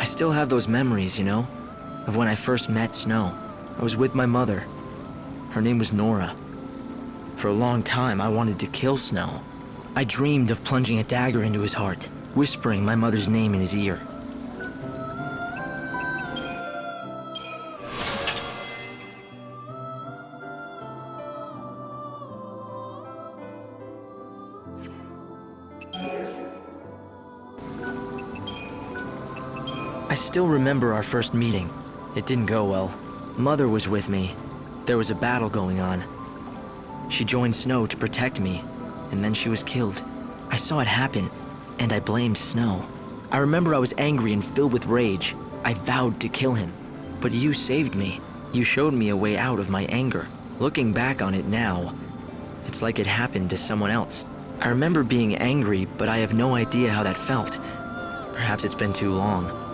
still have those memories, you know? Of when I first met Snow. I was with my mother. Her name was Nora. For a long time, I wanted to kill Snow. I dreamed of plunging a dagger into his heart, whispering my mother's name in his ear. I still remember our first meeting. It didn't go well. Mother was with me. There was a battle going on. She joined Snow to protect me, and then she was killed. I saw it happen, and I blamed Snow. I remember I was angry and filled with rage. I vowed to kill him. But you saved me. You showed me a way out of my anger. Looking back on it now, it's like it happened to someone else. I remember being angry, but I have no idea how that felt. Perhaps it's been too long.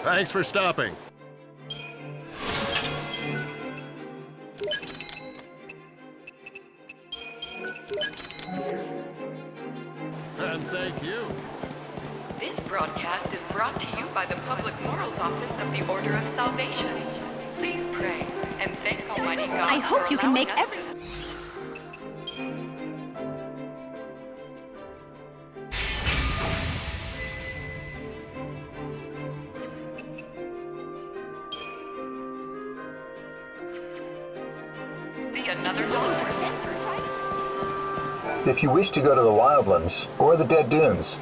Thanks for stopping. And thank you. This broadcast is brought to you by the Public Morals Office of the Order of Salvation. Please pray and thank Almighty God. I hope you can make every... Another dollar. If you wish to go to the Wildlands or the Dead Dunes,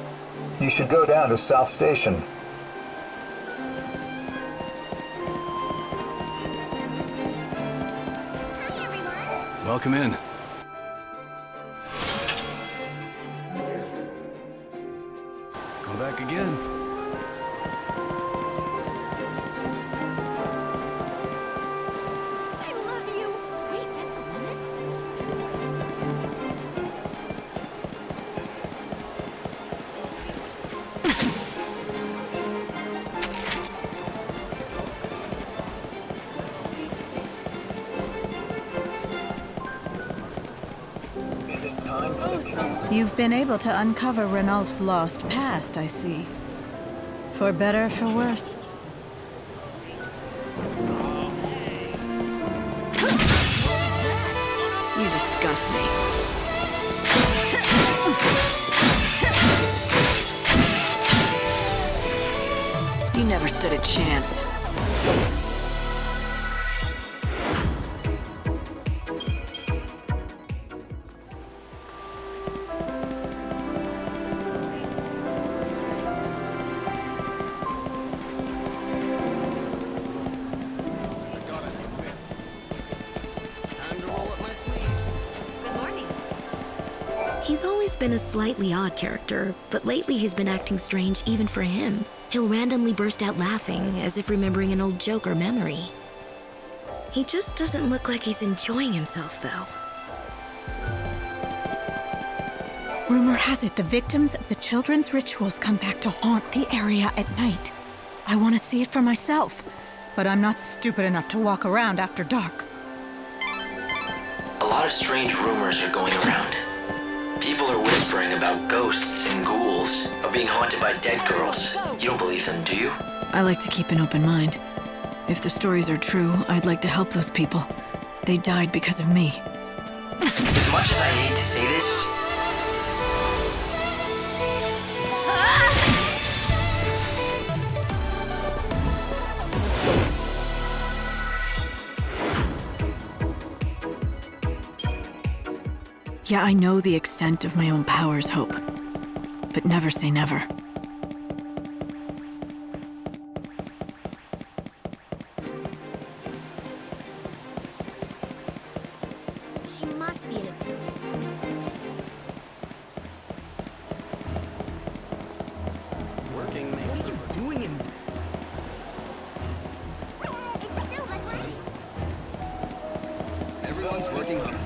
you should go down to South Station. Welcome in. Come back again. You've been able to uncover Ranulph's lost past, I see. For better, for worse. You disgust me. You never stood a chance. He's always been a slightly odd character, but lately he's been acting strange even for him. He'll randomly burst out laughing, as if remembering an old joke or memory. He just doesn't look like he's enjoying himself, though. Rumor has it the victims of the children's rituals come back to haunt the area at night. I want to see it for myself, but I'm not stupid enough to walk around after dark. A lot of strange rumors are going around. People are whispering about ghosts and ghouls, of being haunted by dead girls. You don't believe them, do you? I like to keep an open mind. If the stories are true, I'd like to help those people. They died because of me. As much as I hate to say this, Yeah, I know the extent of my own powers, Hope. But never say never. She must be in a village. Working makes the doing in... Everyone's working hard.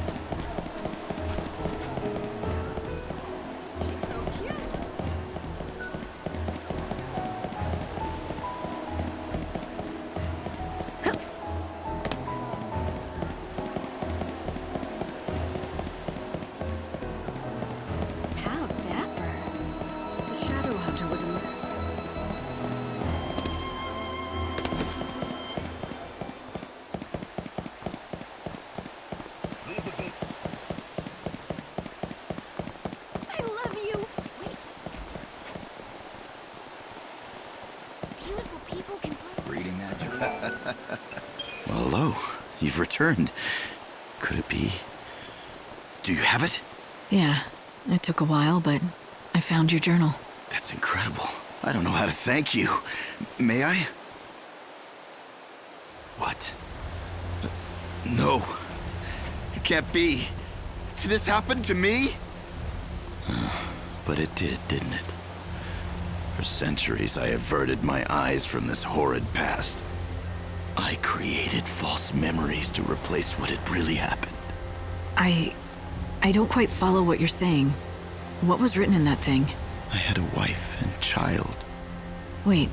She's so cute. How dapper. The Shadow Hunter was in the... I love you. Wait. Beautiful people can... Reading that journal. Well, hello. You've returned. Could it be... Do you have it? Yeah, it took a while, but I found your journal. That's incredible. I don't know how to thank you. May I? What? No. It can't be. Did this happen to me? But it did, didn't it? For centuries, I averted my eyes from this horrid past. I created false memories to replace what had really happened. I don't quite follow what you're saying. What was written in that thing? I had a wife and child. Wait,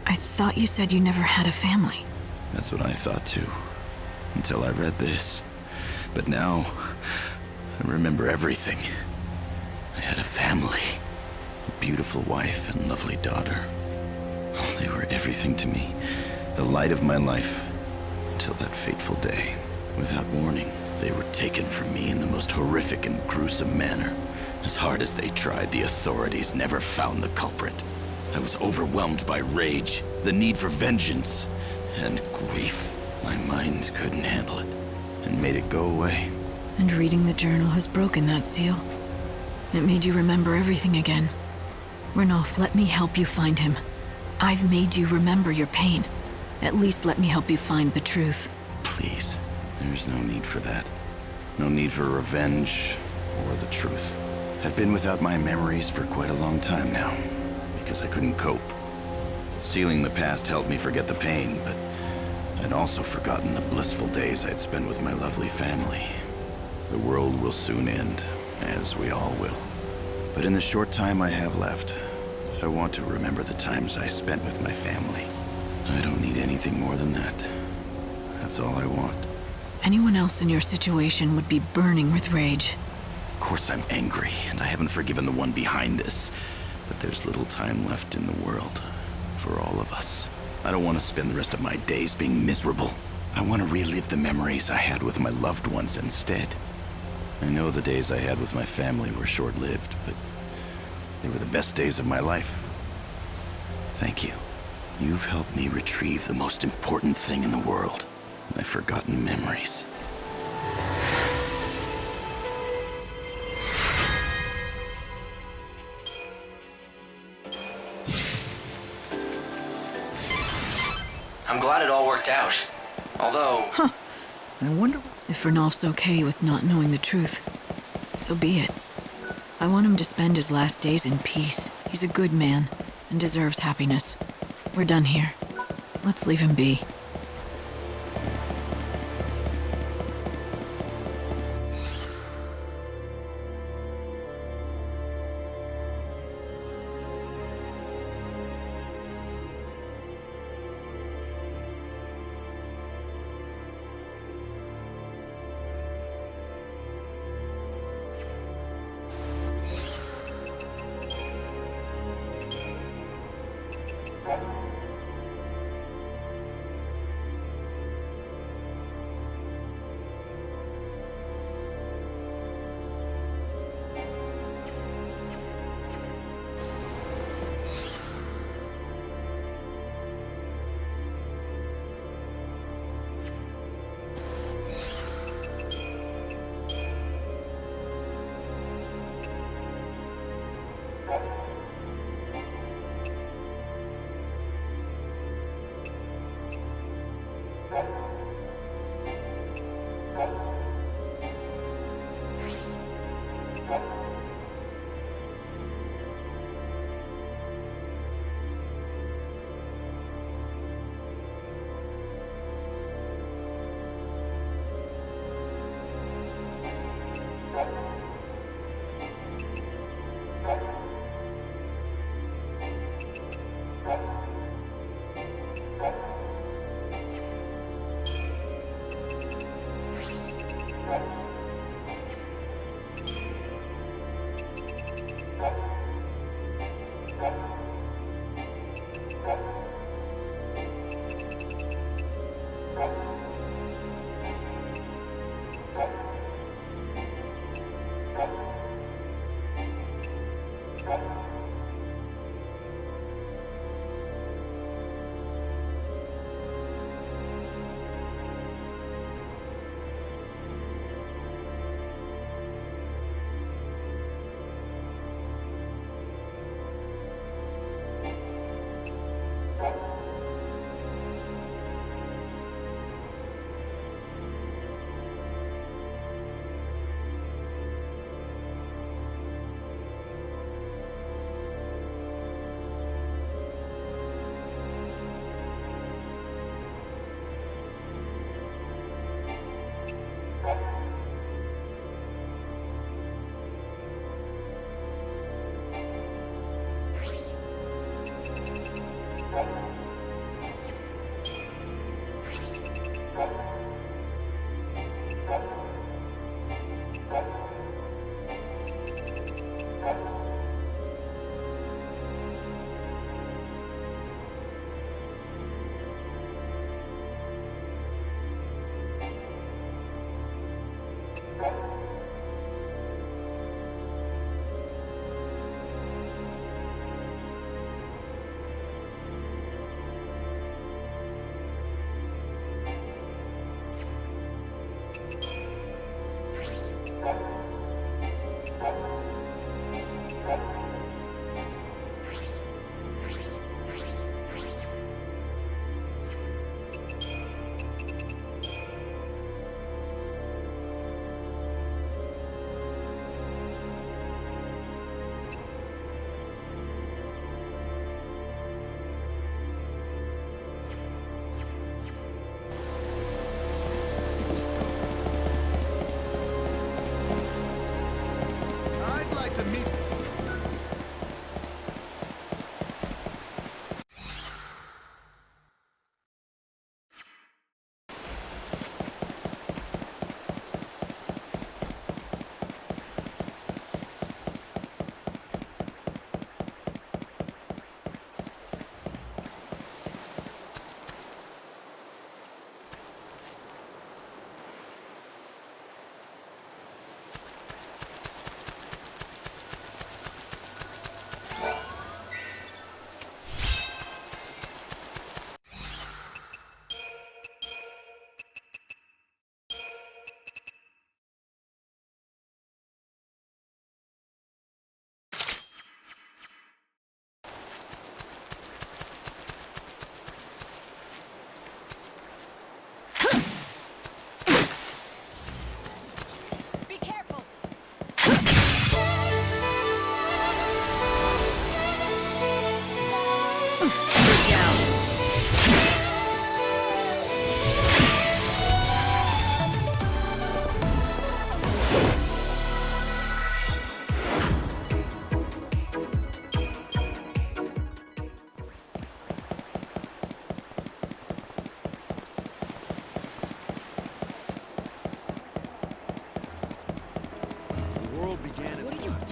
I thought you said you never had a family. That's what I thought too, until I read this. But now, I remember everything. I had a family, a beautiful wife and lovely daughter. Oh, they were everything to me, the light of my life, until that fateful day. Without warning, they were taken from me in the most horrific and gruesome manner. As hard as they tried, the authorities never found the culprit. I was overwhelmed by rage, the need for vengeance, and grief. My mind couldn't handle it, and made it go away. And reading the journal has broken that seal. It made you remember everything again. Ranulph, let me help you find him. I've made you remember your pain. At least let me help you find the truth. Please, there's no need for that. No need for revenge or the truth. I've been without my memories for quite a long time now, because I couldn't cope. Sealing the past helped me forget the pain, but I'd also forgotten the blissful days I'd spent with my lovely family. The world will soon end, as we all will. But in the short time I have left, I want to remember the times I spent with my family. I don't need anything more than that. That's all I want. Anyone else in your situation would be burning with rage. Of course I'm angry, and I haven't forgiven the one behind this. But there's little time left in the world for all of us. I don't want to spend the rest of my days being miserable. I want to relive the memories I had with my loved ones instead. I know the days I had with my family were short-lived, but they were the best days of my life. Thank you. You've helped me retrieve the most important thing in the world. My forgotten memories. I'm glad it all worked out. Although... I wonder if Ranulph's okay with not knowing the truth. So be it. I want him to spend his last days in peace. He's a good man and deserves happiness. We're done here. Let's leave him be.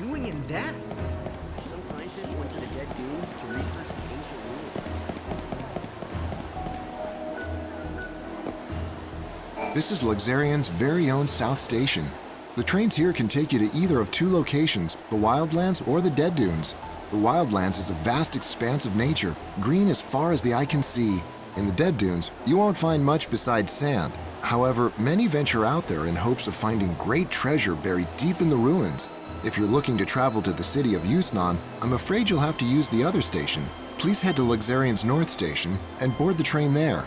doing in that? Some scientists went to the dead dunes to research the ancient ruins. This is Luxarian's very own South Station. The trains here can take you to either of two locations, the Wildlands or the Dead Dunes. The Wildlands is a vast expanse of nature, green as far as the eye can see. In the Dead Dunes, you won't find much besides sand. However, many venture out there in hopes of finding great treasure buried deep in the ruins. If you're looking to travel to the city of Yusnaan, I'm afraid you'll have to use the other station. Please head to Luxarian's North Station and board the train there.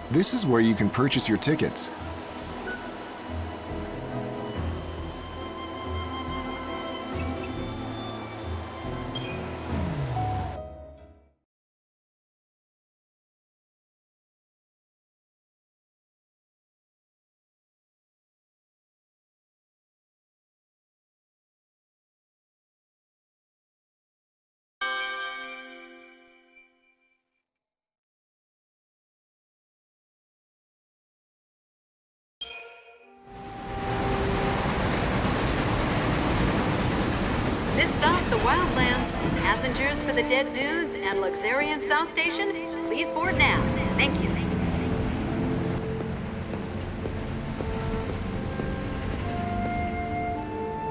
This is where you can purchase your tickets. the Dead Dunes and Luxurian South Station, please board now. Thank you.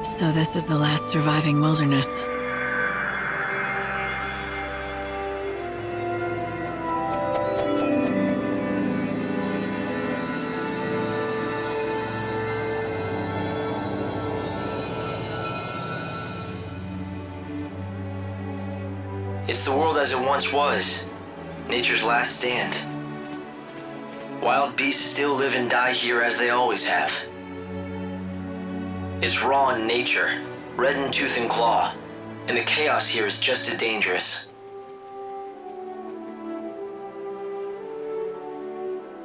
So this is the last surviving wilderness. It's the world as it once was. Nature's last stand. Wild beasts still live and die here as they always have. It's raw in nature, red in tooth and claw, and the chaos here is just as dangerous.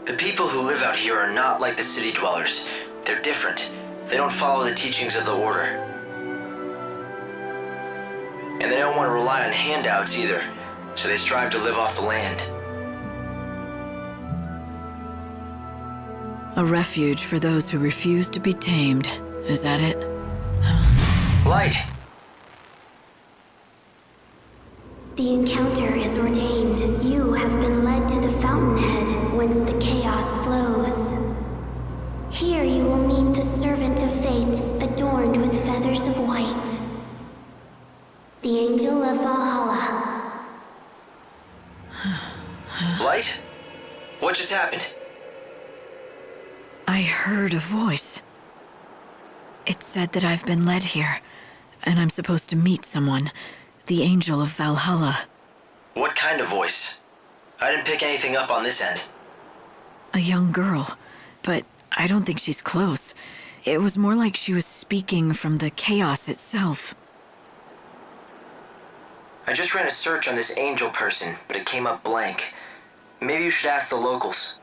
The people who live out here are not like the city dwellers. They're different. They don't follow the teachings of the Order. And they don't want to rely on handouts either, so they strive to live off the land. A refuge for those who refuse to be tamed. Is that it? Light! The encounter is ordained. You have been led to the fountainhead, whence the chaos flows. Here you will meet the servant of fate, adorned with feathers of white. The Angel of Valhalla. Light? What just happened? I heard a voice. It said that I've been led here, and I'm supposed to meet someone. The Angel of Valhalla. What kind of voice? I didn't pick anything up on this end. A young girl, but I don't think she's close. It was more like she was speaking from the chaos itself. I just ran a search on this angel person, but it came up blank. Maybe you should ask the locals.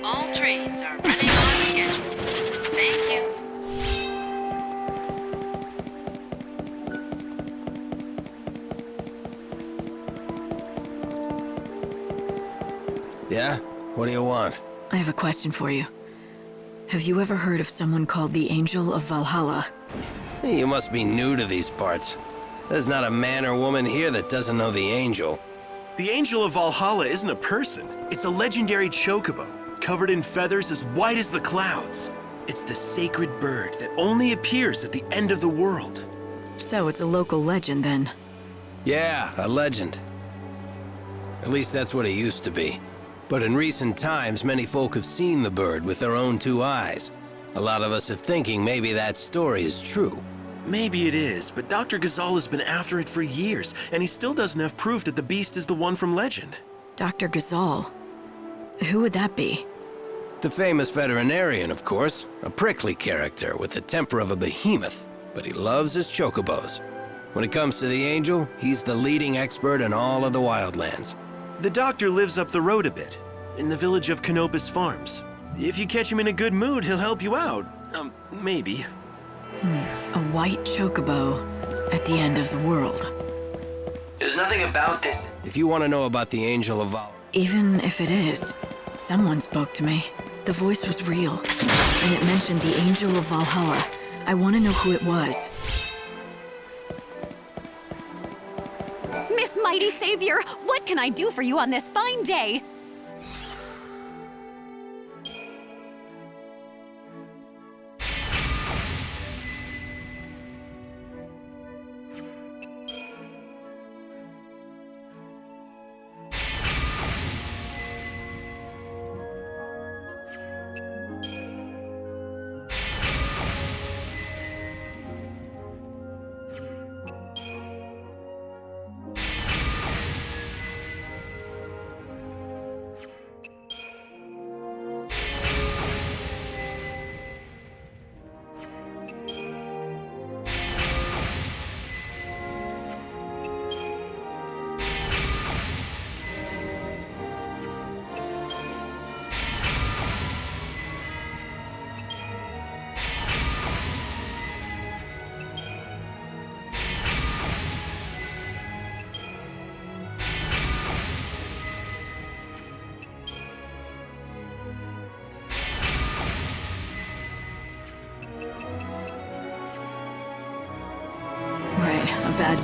All trains are running on schedule. Thank you. Yeah? What do you want? I have a question for you. Have you ever heard of someone called the Angel of Valhalla? Hey, you must be new to these parts. There's not a man or woman here that doesn't know the Angel. The Angel of Valhalla isn't a person. It's a legendary chocobo, covered in feathers as white as the clouds. It's the sacred bird that only appears at the end of the world. So it's a local legend, then? Yeah, a legend. At least that's what it used to be. But in recent times, many folk have seen the bird with their own two eyes. A lot of us are thinking maybe that story is true. Maybe it is, but Dr. Ghazal has been after it for years, and he still doesn't have proof that the beast is the one from legend. Dr. Ghazal? Who would that be? The famous veterinarian, of course. A prickly character with the temper of a behemoth, but he loves his chocobos. When it comes to the Angel, he's the leading expert in all of the wildlands. The doctor lives up the road a bit, in the village of Canopus Farms. If you catch him in a good mood, he'll help you out. Maybe. A white chocobo at the end of the world. There's nothing about this. If you want to know about the Angel of Valhalla... Even if it is, someone spoke to me. The voice was real, and it mentioned the Angel of Valhalla. I want to know who it was. Miss Mighty Savior, what can I do for you on this fine day?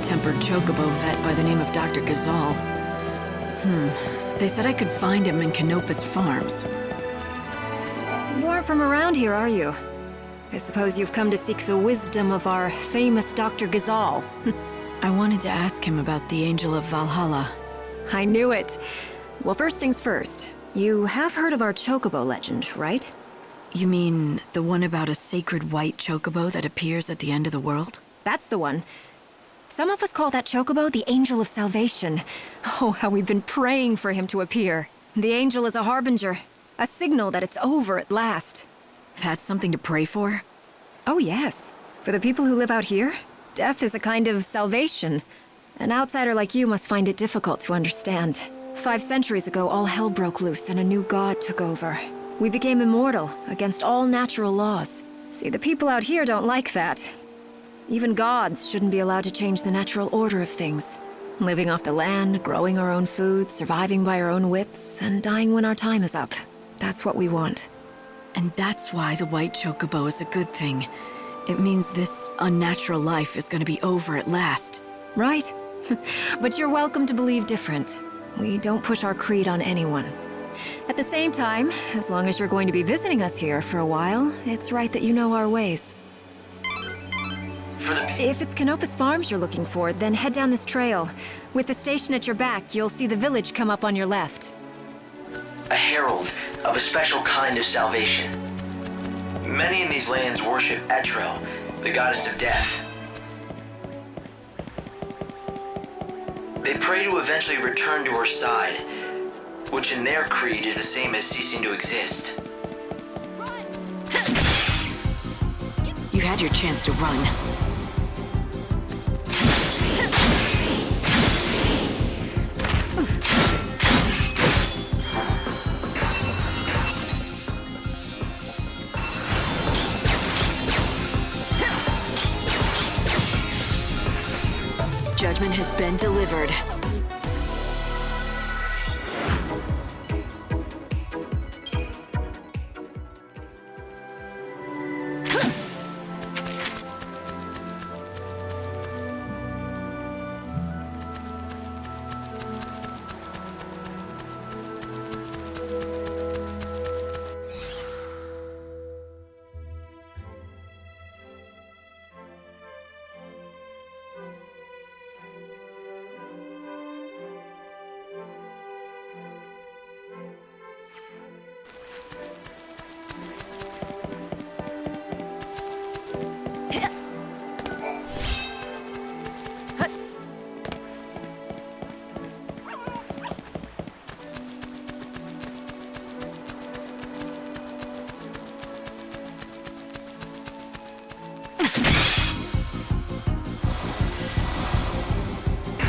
short-tempered Chocobo vet by the name of Dr. Gazal. They said I could find him in Canopus Farms. You aren't from around here, are you? I suppose you've come to seek the wisdom of our famous Dr. Gazal. I wanted to ask him about the Angel of Valhalla. I knew it. Well, first things first. You have heard of our Chocobo legend, right? You mean the one about a sacred white Chocobo that appears at the end of the world? That's the one. Some of us call that Chocobo the Angel of Salvation. Oh, how we've been praying for him to appear. The angel is a harbinger, a signal that it's over at last. That's something to pray for? Oh, yes. For the people who live out here, death is a kind of salvation. An outsider like you must find it difficult to understand. 5 centuries ago, all hell broke loose and a new god took over. We became immortal, against all natural laws. See, the people out here don't like that. Even gods shouldn't be allowed to change the natural order of things. Living off the land, growing our own food, surviving by our own wits, and dying when our time is up. That's what we want. And that's why the white Chocobo is a good thing. It means this unnatural life is going to be over at last. Right. But you're welcome to believe different. We don't push our creed on anyone. At the same time, as long as you're going to be visiting us here for a while, it's right that you know our ways. If it's Canopus Farms you're looking for, then head down this trail. With the station at your back, you'll see the village come up on your left. A herald of a special kind of salvation. Many in these lands worship Etro, the goddess of death. They pray to eventually return to her side, which in their creed is the same as ceasing to exist. You had your chance to run. Judgment has been delivered.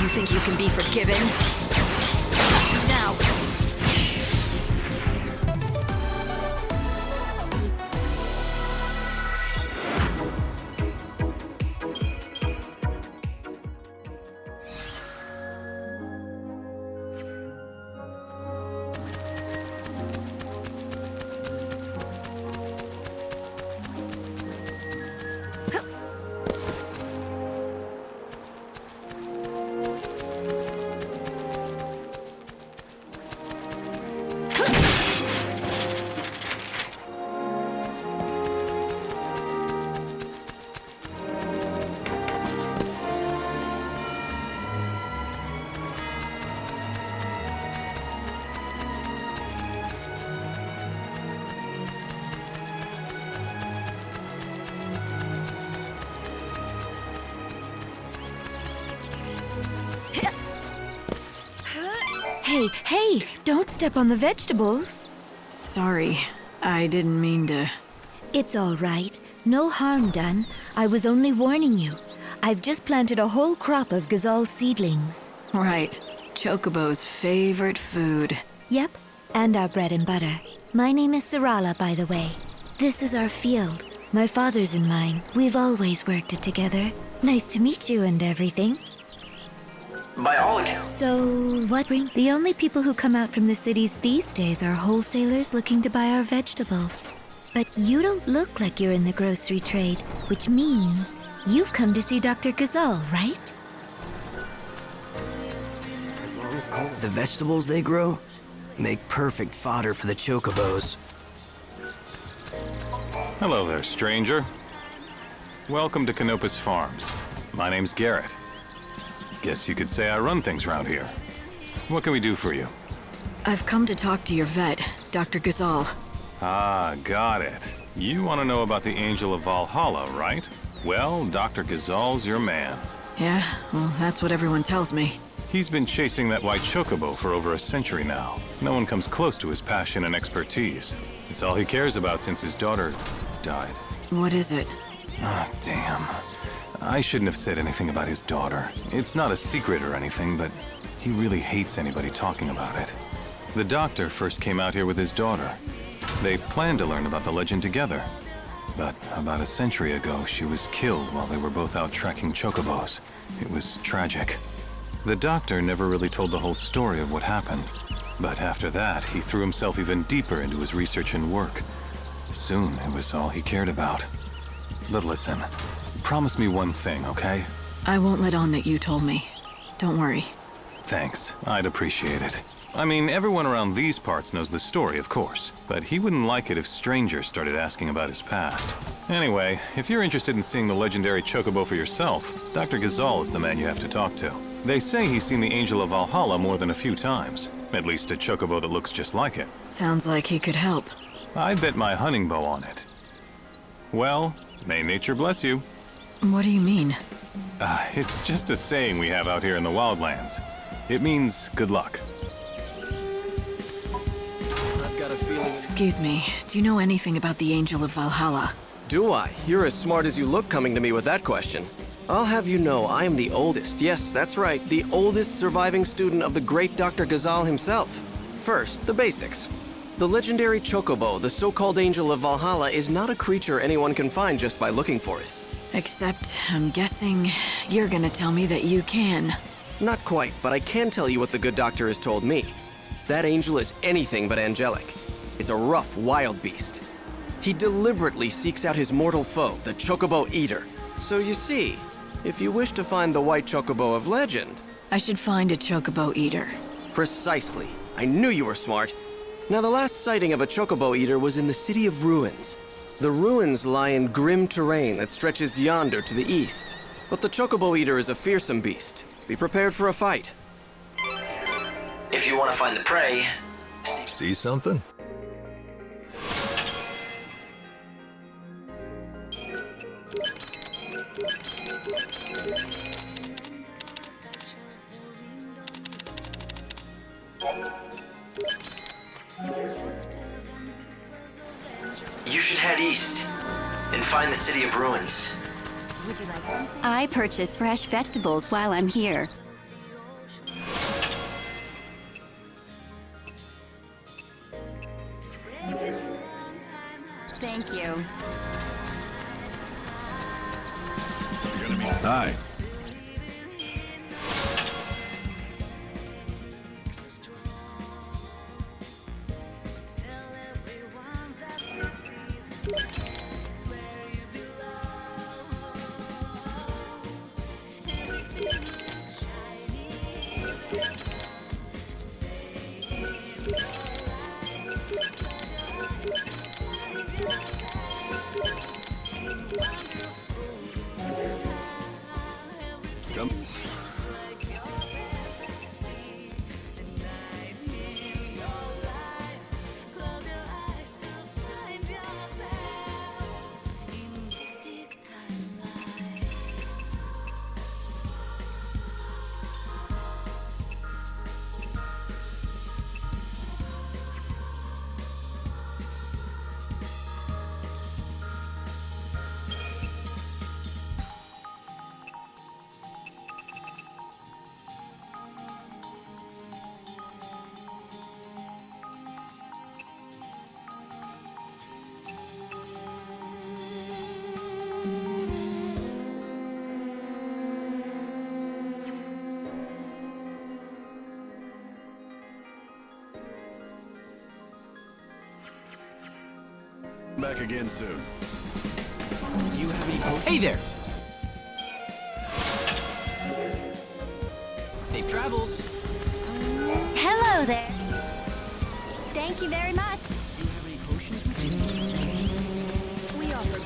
You think you can be forgiven? Now! Hey, don't step on the vegetables. Sorry, I didn't mean to. It's all right. No harm done. I was only warning you. I've just planted a whole crop of Gazal seedlings. Right. Chocobo's favorite food. Yep, and our bread and butter. My name is Sarala, by the way. This is our field. My father's and mine. We've always worked it together. Nice to meet you and everything. By all accounts. So, what brings... The only people who come out from the cities these days are wholesalers looking to buy our vegetables. But you don't look like you're in the grocery trade, which means you've come to see Dr. Gazal, right? The vegetables they grow make perfect fodder for the chocobos. Hello there, stranger. Welcome to Canopus Farms. My name's Garrett. Guess you could say I run things around here. What can we do for you? I've come to talk to your vet, Dr. Ghazal. Ah, got it. You want to know about the Angel of Valhalla, right? Well, Dr. Ghazal's your man. Yeah, well, that's what everyone tells me. He's been chasing that white chocobo for over a century now. No one comes close to his passion and expertise. It's all he cares about since his daughter died. What is it? Ah, damn. I shouldn't have said anything about his daughter. It's not a secret or anything, but he really hates anybody talking about it. The doctor first came out here with his daughter. They planned to learn about the legend together. But about a century ago, she was killed while they were both out tracking chocobos. It was tragic. The doctor never really told the whole story of what happened. But after that, he threw himself even deeper into his research and work. Soon, it was all he cared about. But listen, promise me one thing, okay? I won't let on that you told me. Don't worry. Thanks. I'd appreciate it. I mean, everyone around these parts knows the story, of course, but he wouldn't like it if strangers started asking about his past. Anyway, if you're interested in seeing the legendary Chocobo for yourself, Dr. Ghazal is the man you have to talk to. They say he's seen the Angel of Valhalla more than a few times. At least a Chocobo that looks just like it. Sounds like he could help. I bet my hunting bow on it. Well, may nature bless you. What do you mean? It's just a saying we have out here in the wildlands. It means good luck. Excuse me, do you know anything about the Angel of Valhalla? Do I? You're as smart as you look coming to me with that question. I'll have you know I am the oldest, yes, that's right, the oldest surviving student of the great Dr. Ghazal himself. First, the basics. The legendary Chocobo, the so-called Angel of Valhalla, is not a creature anyone can find just by looking for it. Except, I'm guessing you're gonna tell me that you can. Not quite, but I can tell you what the good doctor has told me. That angel is anything but angelic. It's a rough, wild beast. He deliberately seeks out his mortal foe, the Chocobo Eater. So you see, if you wish to find the white Chocobo of legend... I should find a Chocobo Eater. Precisely. I knew you were smart. Now, the last sighting of a Chocobo Eater was in the City of Ruins. The ruins lie in grim terrain that stretches yonder to the east. But the Chocobo Eater is a fearsome beast. Be prepared for a fight. If you want to find the prey... See something? You should head east and find the City of Ruins. I purchase fresh vegetables while I'm here. Thank you. Hi. Come. Back again soon. You have any... Hey there! Safe travels! Hello there. Thank you very much. We offer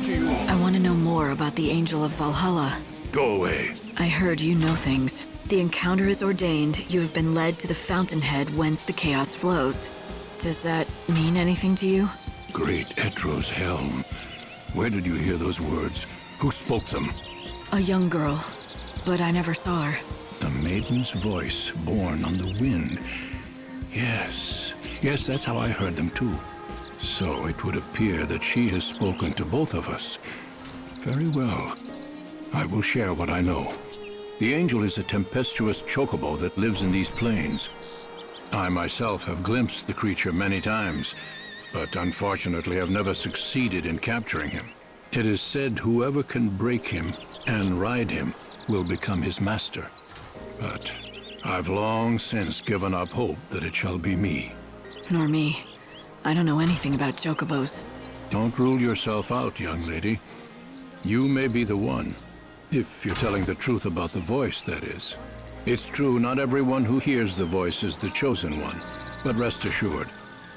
good. I want to know more about the Angel of Valhalla. Go away. I heard you know things. The encounter is ordained. You have been led to the fountainhead whence the chaos flows. Does that mean anything to you? Great Etro's helm. Where did you hear those words? Who spoke them? A young girl, but I never saw her. A maiden's voice born on the wind. Yes, that's how I heard them too. So it would appear that she has spoken to both of us. Very well. I will share what I know. The angel is a tempestuous chocobo that lives in these plains. I myself have glimpsed the creature many times, but unfortunately have never succeeded in capturing him. It is said whoever can break him and ride him will become his master. But I've long since given up hope that it shall be me. Nor me. I don't know anything about chocobos. Don't rule yourself out, young lady. You may be the one. If you're telling the truth about the voice, that is. It's true, not everyone who hears the voice is the chosen one. But rest assured,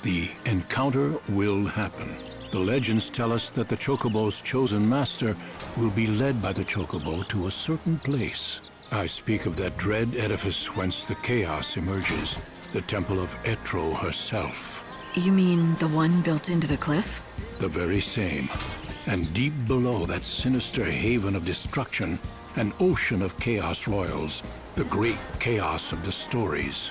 the encounter will happen. The legends tell us that the chocobo's chosen master will be led by the chocobo to a certain place. I speak of that dread edifice whence the chaos emerges, the temple of Etro herself. You mean the one built into the cliff? The very same. And deep below that sinister haven of destruction, an ocean of chaos royals, the great chaos of the stories.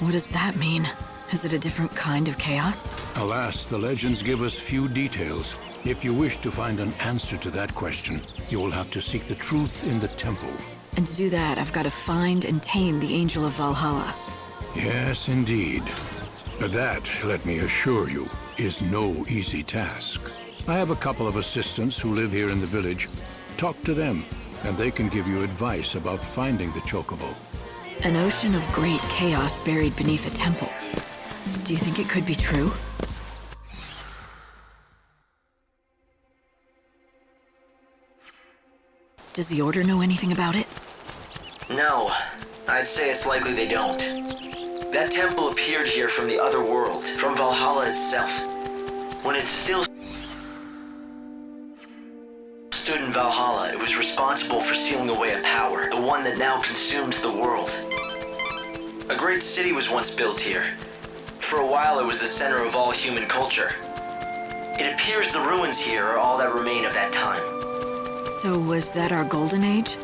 What does that mean? Is it a different kind of chaos? Alas, the legends give us few details. If you wish to find an answer to that question, you will have to seek the truth in the temple. And to do that, I've got to find and tame the Angel of Valhalla. Yes, indeed. But that, let me assure you, is no easy task. I have a couple of assistants who live here in the village. Talk to them, and they can give you advice about finding the chocobo. An ocean of great chaos buried beneath a temple. Do you think it could be true? Does the Order know anything about it? No. I'd say it's likely they don't. That temple appeared here from the other world, from Valhalla itself. When it still stood in Valhalla, it was responsible for sealing away a power, the one that now consumes the world. A great city was once built here. For a while, it was the center of all human culture. It appears the ruins here are all that remain of that time. So was that our golden age?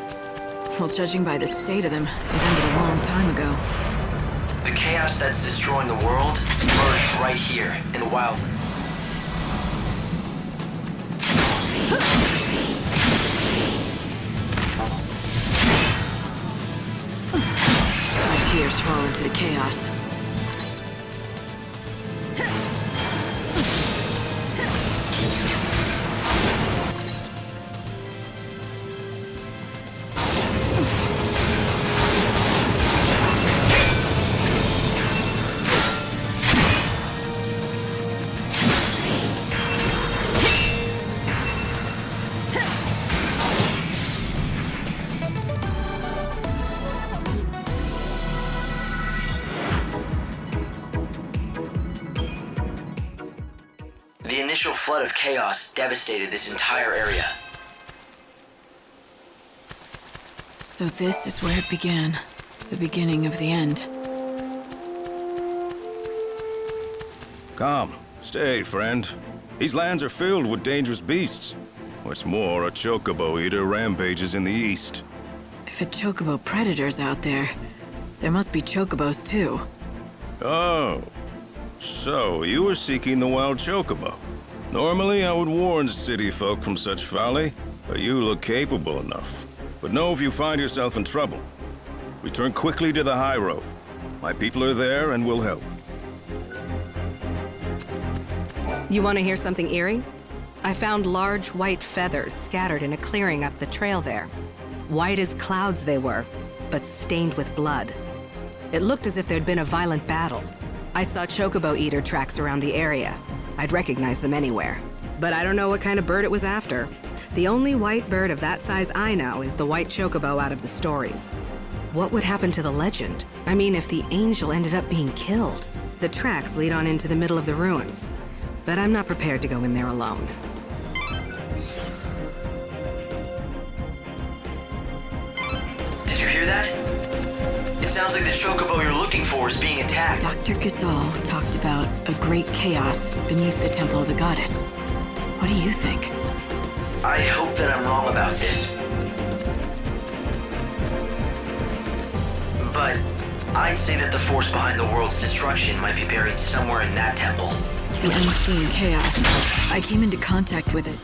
Well, judging by the state of them, it ended a long time ago. The chaos that's destroying the world emerged right here in the wild. My tears fall into the chaos. The initial flood of chaos devastated this entire area. So this is where it began. The beginning of the end. Come, stay, friend. These lands are filled with dangerous beasts. What's more, a chocobo eater rampages in the east. If a chocobo predator's out there, there must be chocobos too. Oh. So, you were seeking the wild chocobo. Normally, I would warn city folk from such folly, but you look capable enough. But know if you find yourself in trouble, return quickly to the high road. My people are there and will help. You want to hear something eerie? I found large white feathers scattered in a clearing up the trail there. White as clouds they were, but stained with blood. It looked as if there'd been a violent battle. I saw chocobo eater tracks around the area. I'd recognize them anywhere. But I don't know what kind of bird it was after. The only white bird of that size I know is the white chocobo out of the stories. What would happen to the legend? I mean, if the angel ended up being killed? The tracks lead on into the middle of the ruins, but I'm not prepared to go in there alone. Did you hear that? It sounds like the chocobo you're looking for is being attacked. Dr. Ghazal talked about a great chaos beneath the temple of the goddess. What do you think? I hope that I'm wrong about this. But I'd say that the force behind the world's destruction might be buried somewhere in that temple. The unseen chaos. I came into contact with it.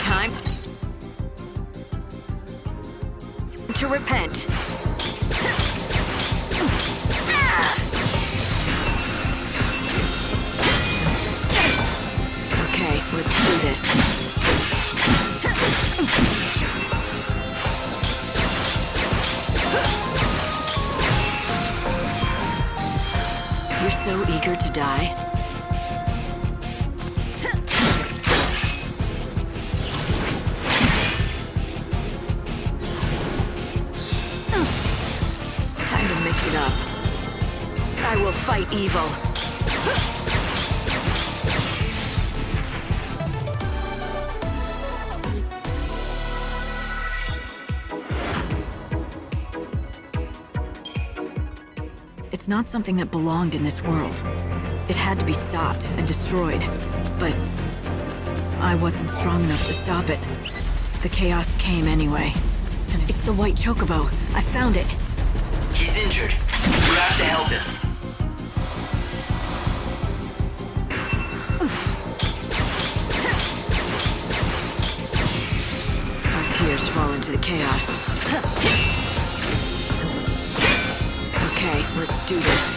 Time to repent. Okay, let's do this. You're so eager to die. Time to mix it up. I will fight evil. It's not something that belonged in this world. It had to be stopped and destroyed. But I wasn't strong enough to stop it. The chaos came anyway. And it's the white chocobo. I found it. He's injured. You have to help him. Our tears fall into the chaos. Okay, let's do this.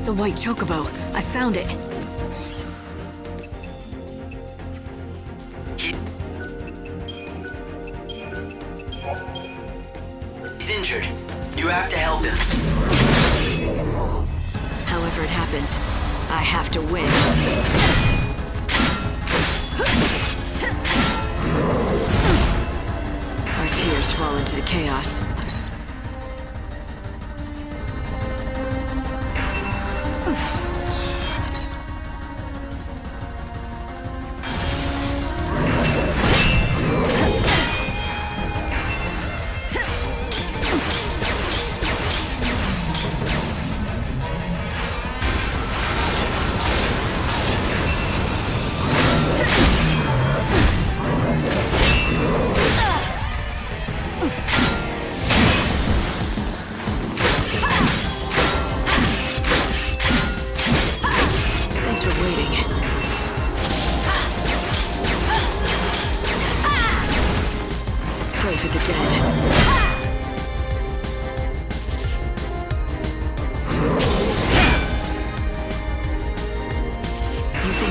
The white chocobo. I found it. He's injured. You have to help him. However it happens, I have to win. Our tears fall into the chaos.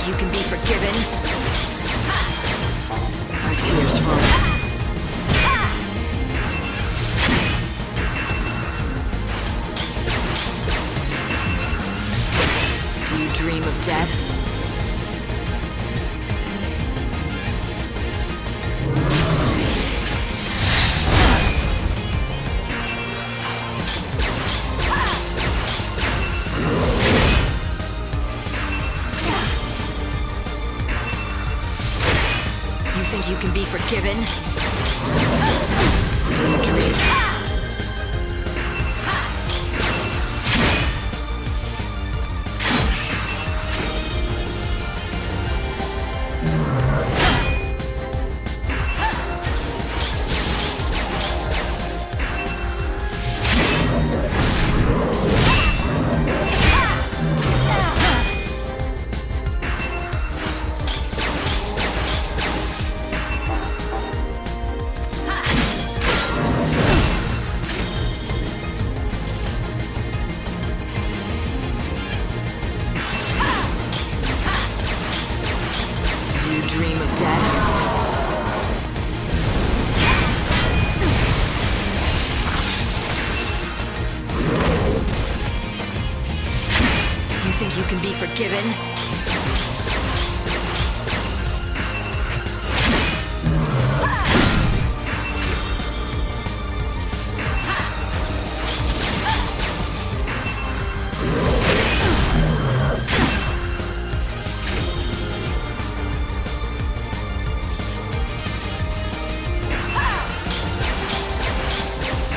You can be forgiven. Do you dream? forgiven.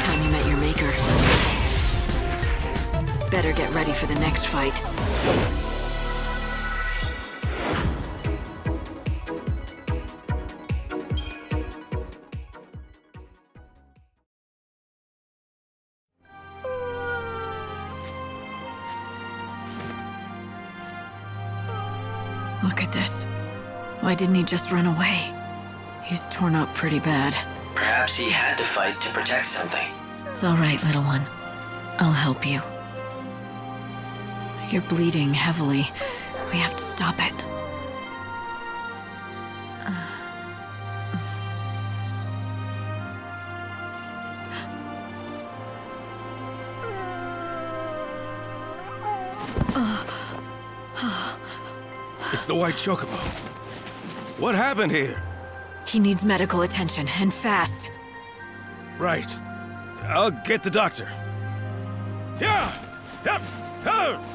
Time you met your maker. Better get ready for the next fight. Look at this. Why didn't he just run away? He's torn up pretty bad. Perhaps he had to fight to protect something. It's all right, little one. I'll help you. You're bleeding heavily. We have to stop it. It's the white Chocobo. What happened here? He needs medical attention, and fast. Right. I'll get the doctor. Yeah! Yep! Oh!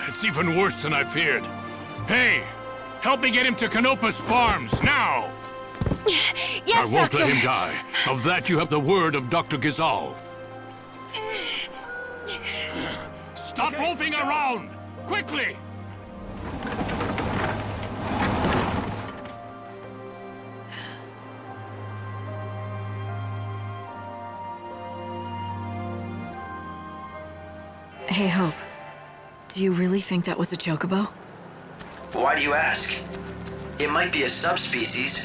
It's even worse than I feared. Hey, help me get him to Canopa's farms, now! Yes, I won't Doctor. let him die. Of that you have the word of Dr. Ghazal. Stop moving around! Quickly! Hey, Hope. Do you really think that was a Chocobo? Why do you ask? It might be a subspecies,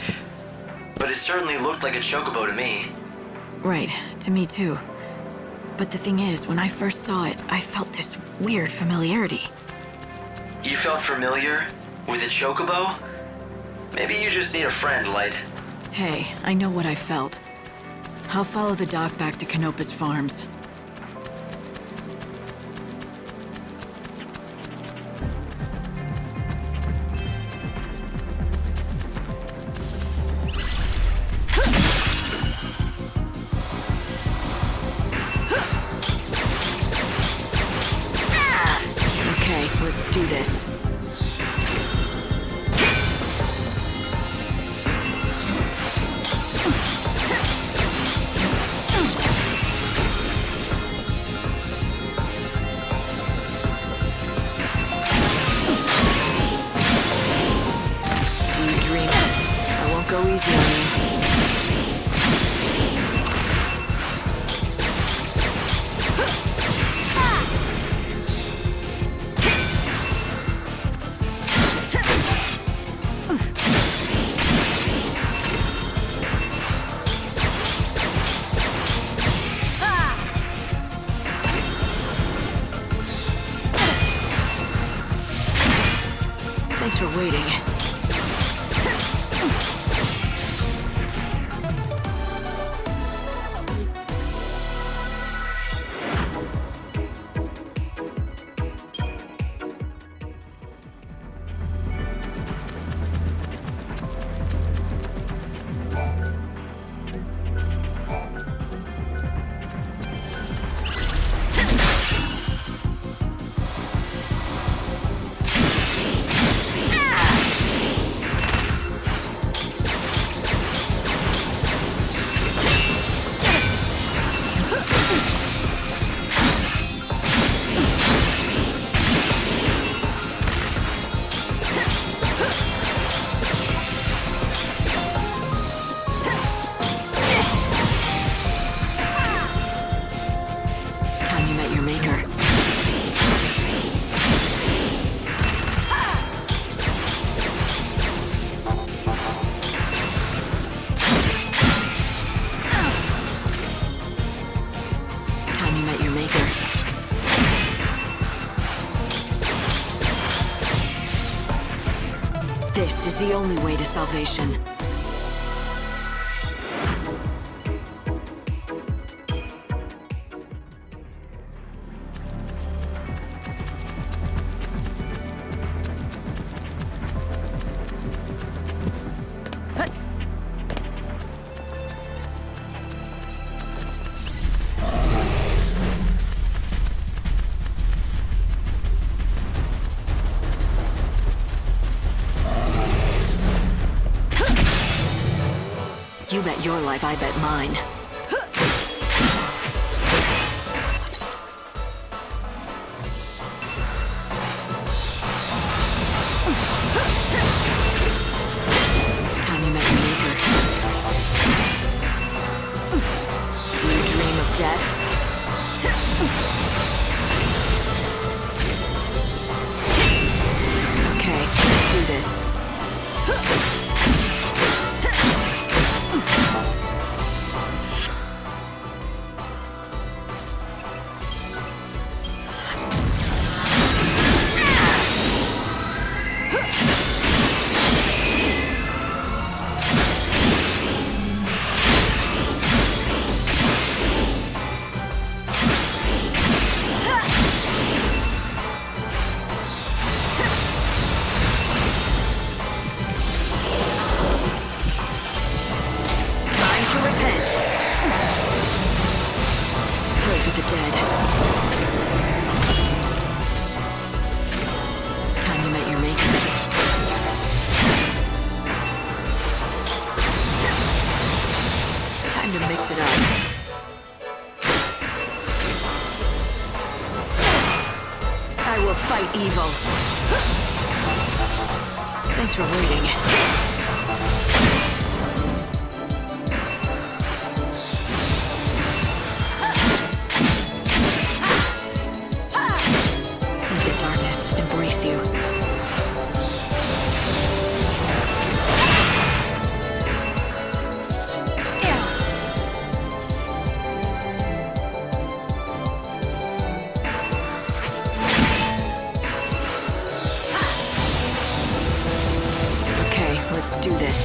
but it certainly looked like a Chocobo to me. Right, to me too. But the thing is, when I first saw it, I felt this weird familiarity. You felt familiar with a Chocobo? Maybe you just need a friend, Light. Hey, I know what I felt. I'll follow the doc back to Canopa's farms. Let's do this. Do you dream? I won't go easy on you. Thanks for waiting. This is the only way to salvation. You bet your life, I bet mine. Time you met your maker. Do you dream of death? Okay, let's do this. Mix it up. I will fight evil. Thanks for waiting. Let the darkness embrace you. Let's do this.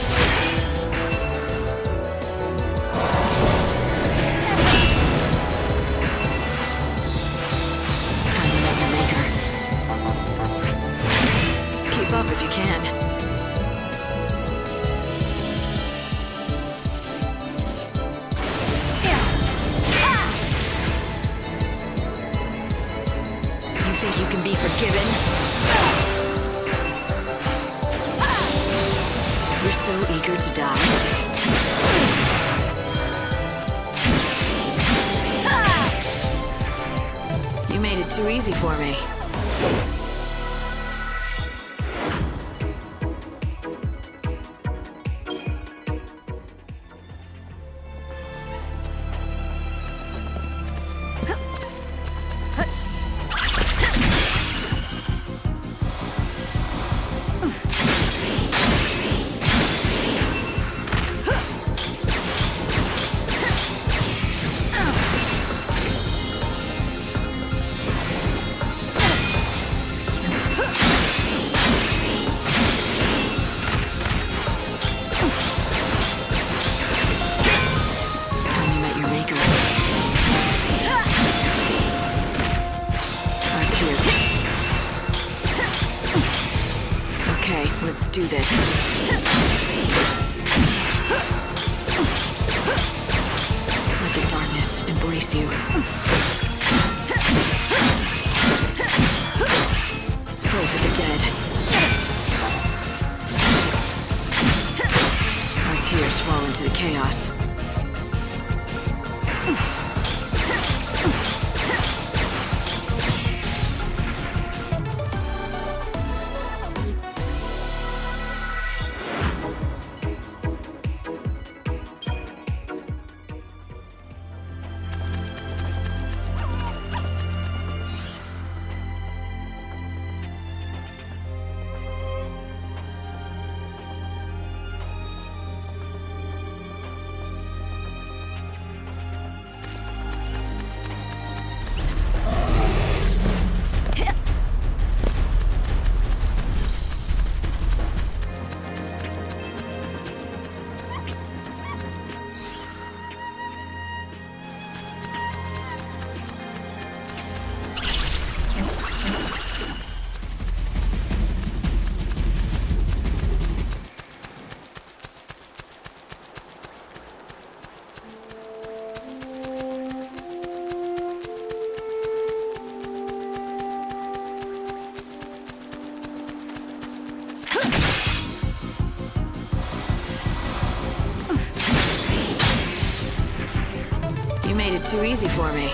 Time to meet your maker. Keep up if you can. You think you can be forgiven? You're so eager to die. You made it too easy for me. Let's do this. Let the darkness embrace you. Pray for the dead. Our tears fall into the chaos. made it too easy for me.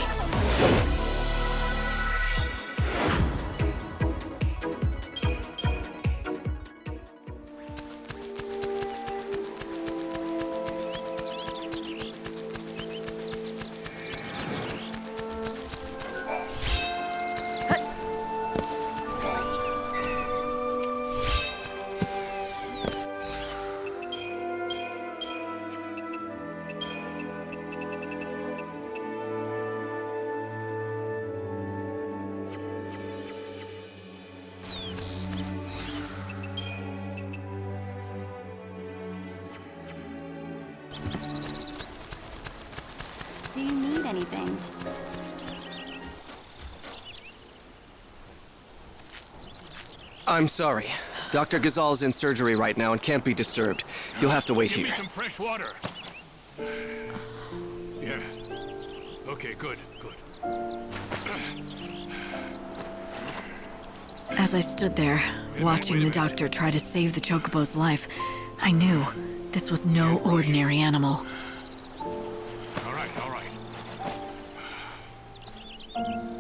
Do you need anything? I'm sorry. Dr. Ghazal's in surgery right now and can't be disturbed. You'll have to wait Give here. me some fresh water. Yeah. Okay, good. As I stood there, watching the doctor try to save the Chocobo's life, I knew this was no ordinary animal. All right.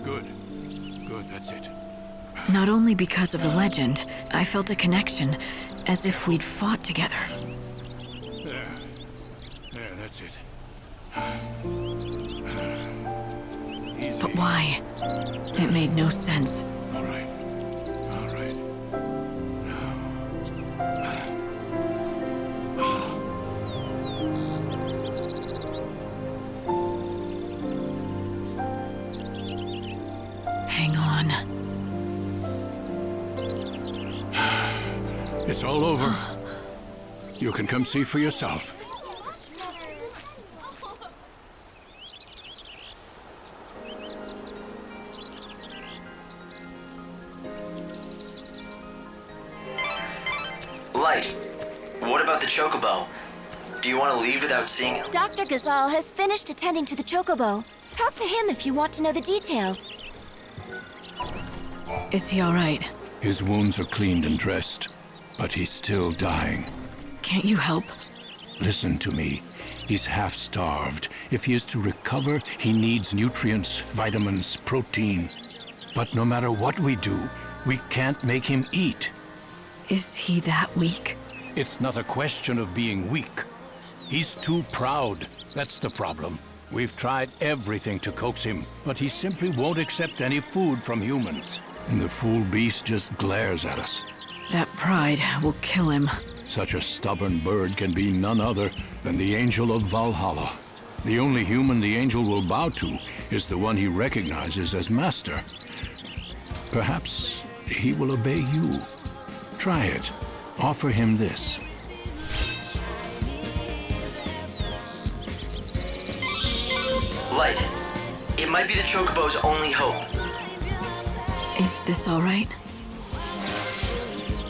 Good, that's it. Not only because of the legend, I felt a connection, as if we'd fought together. There, that's it. But why? It made no sense. All right. Hang on. It's all over. You can come see for yourself. Light, what about the Chocobo? Do you want to leave without seeing him? Dr. Ghazal has finished attending to the Chocobo. Talk to him if you want to know the details. Is he all right? His wounds are cleaned and dressed, but he's still dying. Can't you help? Listen to me. He's half-starved. If he is to recover, he needs nutrients, vitamins, protein. But no matter what we do, we can't make him eat. Is he that weak? It's not a question of being weak. He's too proud. That's the problem. We've tried everything to coax him, but he simply won't accept any food from humans. And the fool beast just glares at us. That pride will kill him. Such a stubborn bird can be none other than the angel of Valhalla. The only human the angel will bow to is the one he recognizes as master. Perhaps he will obey you. Try it. Offer him this. Light, it might be the Chocobo's only hope. Is this all right?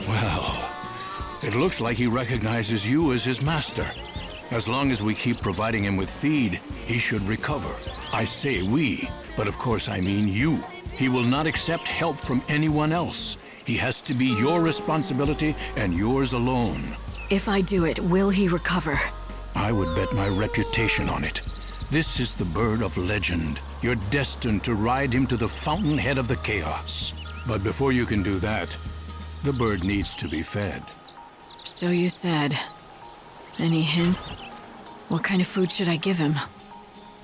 Well, it looks like he recognizes you as his master. As long as we keep providing him with feed, he should recover. I say we, but of course I mean you. He will not accept help from anyone else. He has to be your responsibility and yours alone. If I do it, will he recover? I would bet my reputation on it. This is the bird of legend. You're destined to ride him to the fountainhead of the chaos. But before you can do that, the bird needs to be fed. So you said. Any hints? What kind of food should I give him?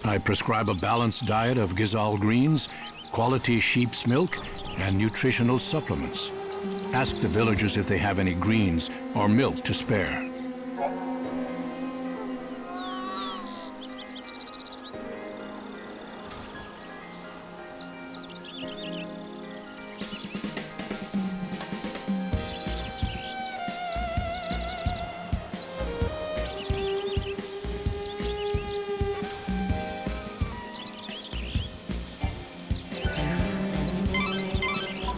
I prescribe a balanced diet of Ghazal greens, quality sheep's milk, and nutritional supplements. Ask the villagers if they have any greens or milk to spare.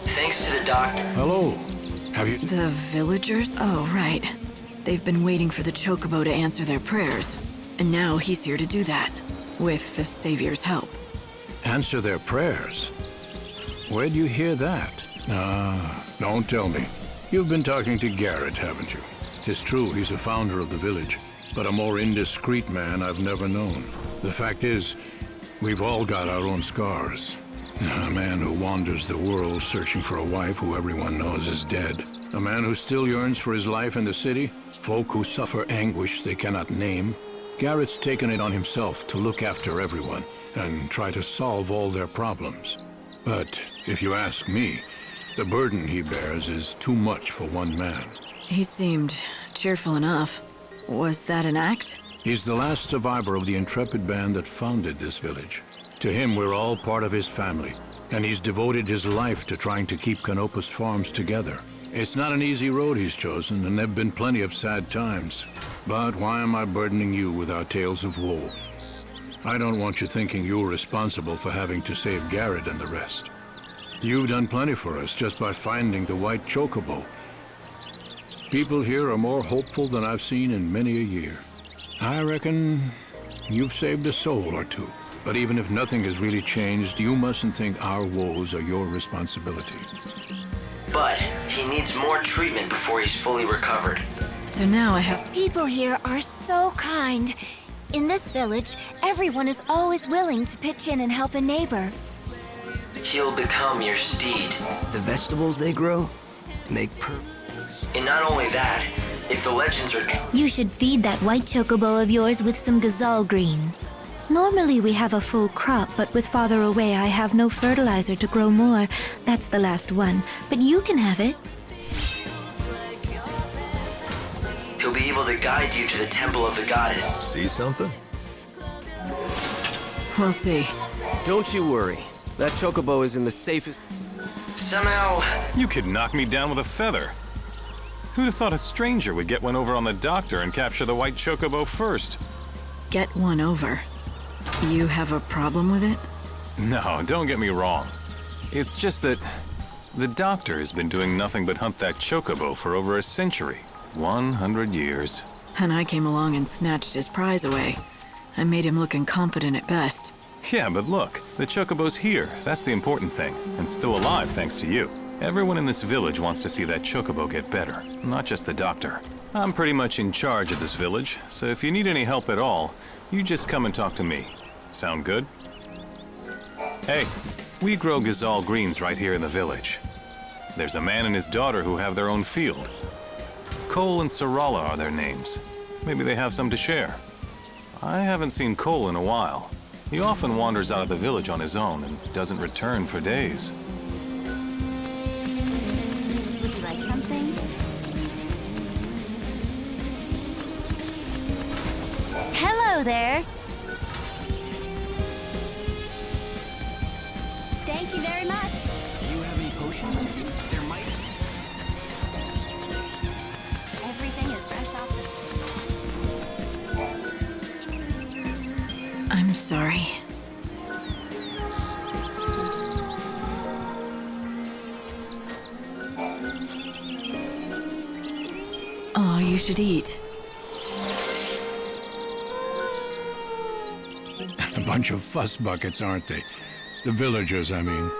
Thanks to the doctor. Hello. Have you... The villagers? Oh, right. They've been waiting for the Chocobo to answer their prayers. And now he's here to do that. With the Savior's help. Answer their prayers? Where'd you hear that? Don't tell me. You've been talking to Garrett, haven't you? 'Tis true, he's a founder of the village, but a more indiscreet man I've never known. The fact is, We've all got our own scars. A man who wanders the world searching for a wife who everyone knows is dead. A man who still yearns for his life in the city. Folk who suffer anguish they cannot name. Garrett's taken it on himself to look after everyone and try to solve all their problems. But if you ask me, the burden he bears is too much for one man. He seemed cheerful enough. Was that an act? He's the last survivor of the intrepid band that founded this village. To him, we're all part of his family, and he's devoted his life to trying to keep Canopus Farms together. It's not an easy road he's chosen, and there've been plenty of sad times. But why am I burdening you with our tales of woe? I don't want you thinking you're responsible for having to save Garrett and the rest. You've done plenty for us just by finding the white Chocobo. People here are more hopeful than I've seen in many a year. I reckon you've saved a soul or two. But even if nothing has really changed, you mustn't think our woes are your responsibility. But he needs more treatment before he's fully recovered. So now I have... People here are so kind. In this village, everyone is always willing to pitch in and help a neighbor. He'll become your steed. The vegetables they grow make And not only that, if the legends are true... You should feed that white chocobo of yours with some gazal greens. Normally we have a full crop, but with father away I have no fertilizer to grow more. That's the last one, but you can have it. He'll be able to guide you to the temple of the goddess. See something? We'll see. Don't you worry. That Chocobo is in the safest... Somehow... You could knock me down with a feather. Who'd have thought a stranger would get one over on the doctor and capture the white Chocobo first? Get one over. You have a problem with it? No, don't get me wrong. It's just that the doctor has been doing nothing but hunt that Chocobo for over a century. 100 years. And I came along and snatched his prize away. I made him look incompetent at best. Yeah, but look, the Chocobo's here. That's the important thing. And still alive thanks to you. Everyone in this village wants to see that Chocobo get better, not just the doctor. I'm pretty much in charge of this village, so if you need any help at all, you just come and talk to me. Sound good? Hey, we grow gazal greens right here in the village. There's a man and his daughter who have their own field. Cole and Sarala are their names. Maybe they have some to share. I haven't seen Cole in a while. He often wanders out of the village on his own and doesn't return for days. Would you like something? Hello there. Thank you very much. Do you have any potions with you? There might... Everything is fresh off the... I'm sorry. Oh, you should eat. A bunch of fuss buckets, aren't they? The villagers, I mean.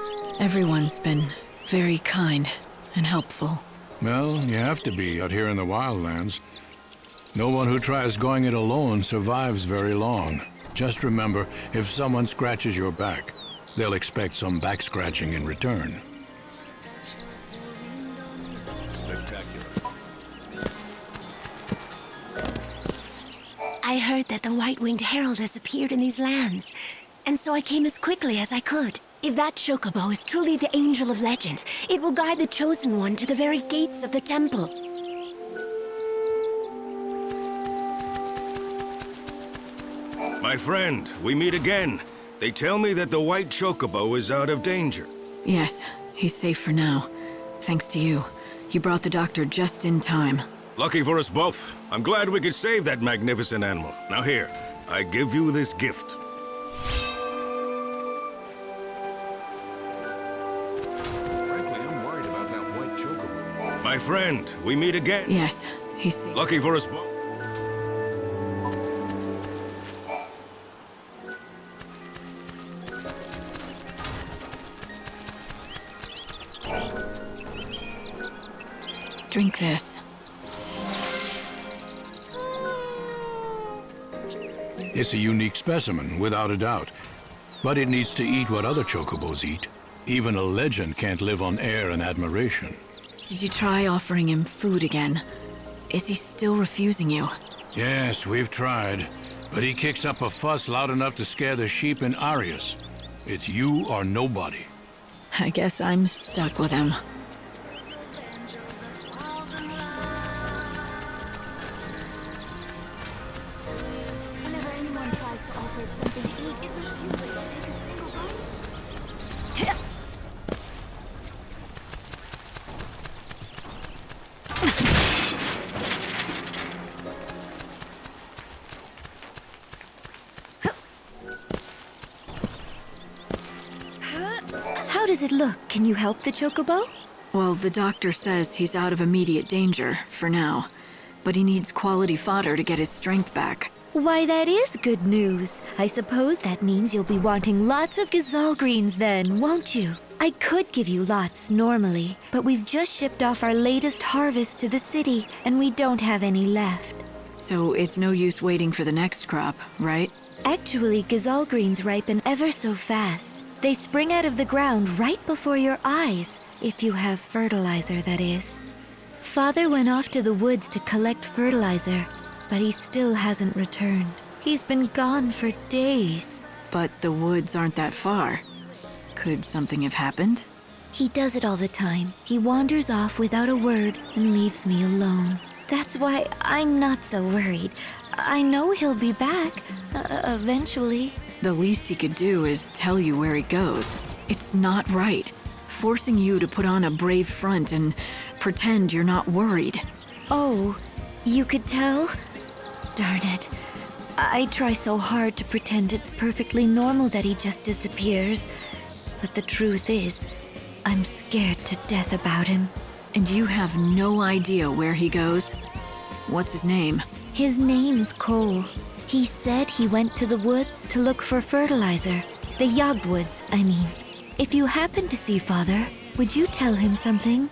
Everyone's been very kind and helpful. Well, you have to be out here in the wildlands. No one who tries going it alone survives very long. Just remember, if someone scratches your back, they'll expect some back scratching in return. I heard that the White-Winged Herald has appeared in these lands, and so I came as quickly as I could. If that Chocobo is truly the Angel of Legend, it will guide the Chosen One to the very gates of the temple. My friend, we meet again. They tell me that the white Chocobo is out of danger. Yes, he's safe for now. Thanks to you. You brought the doctor just in time. Lucky for us both. I'm glad we could save that magnificent animal. Now here, I give you this gift. Frankly, I'm worried about that white Chocobo. My friend, we meet again. Yes, he's safe. Lucky for us both. Drink this. It's a unique specimen, without a doubt. But it needs to eat what other chocobos eat. Even a legend can't live on air and admiration. Did you try offering him food again? Is he still refusing you? Yes, we've tried. But he kicks up a fuss loud enough to scare the sheep in Arius. It's you or nobody. I guess I'm stuck with him. Whenever anyone tries to offer it something to eat, it refuses to take a single bite. How does it look? Can you help the Chocobo? Well, the doctor says he's out of immediate danger, for now. But he needs quality fodder to get his strength back. Why, that is good news. I suppose that means you'll be wanting lots of gazal greens then, won't you? I could give you lots normally, but we've just shipped off our latest harvest to the city, and we don't have any left. So it's no use waiting for the next crop, right? Actually, gazal greens ripen ever so fast. They spring out of the ground right before your eyes, if you have fertilizer, that is. Father went off to the woods to collect fertilizer, but he still hasn't returned. He's been gone for days. But the woods aren't that far. Could something have happened? He does it all the time. He wanders off without a word and leaves me alone. That's why I'm not so worried. I know he'll be back, eventually. The least he could do is tell you where he goes. It's not right. Forcing you to put on a brave front and pretend you're not worried. Oh, you could tell? Darn it. I try so hard to pretend it's perfectly normal that he just disappears. But the truth is, I'm scared to death about him. And you have no idea where he goes? What's his name? His name's Cole. He said he went to the woods to look for fertilizer. The Yogwoods, I mean. If you happen to see Father, would you tell him something?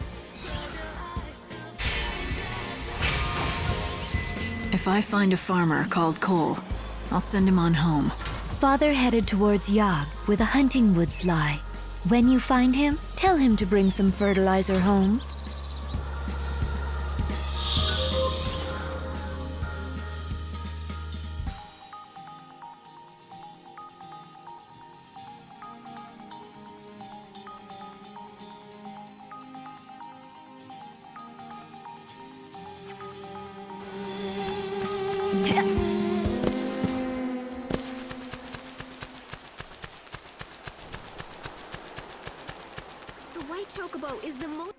If I find a farmer called Cole, I'll send him on home. Father headed towards Yog, where the hunting woods lie. When you find him, tell him to bring some fertilizer home. The white chocobo is the most...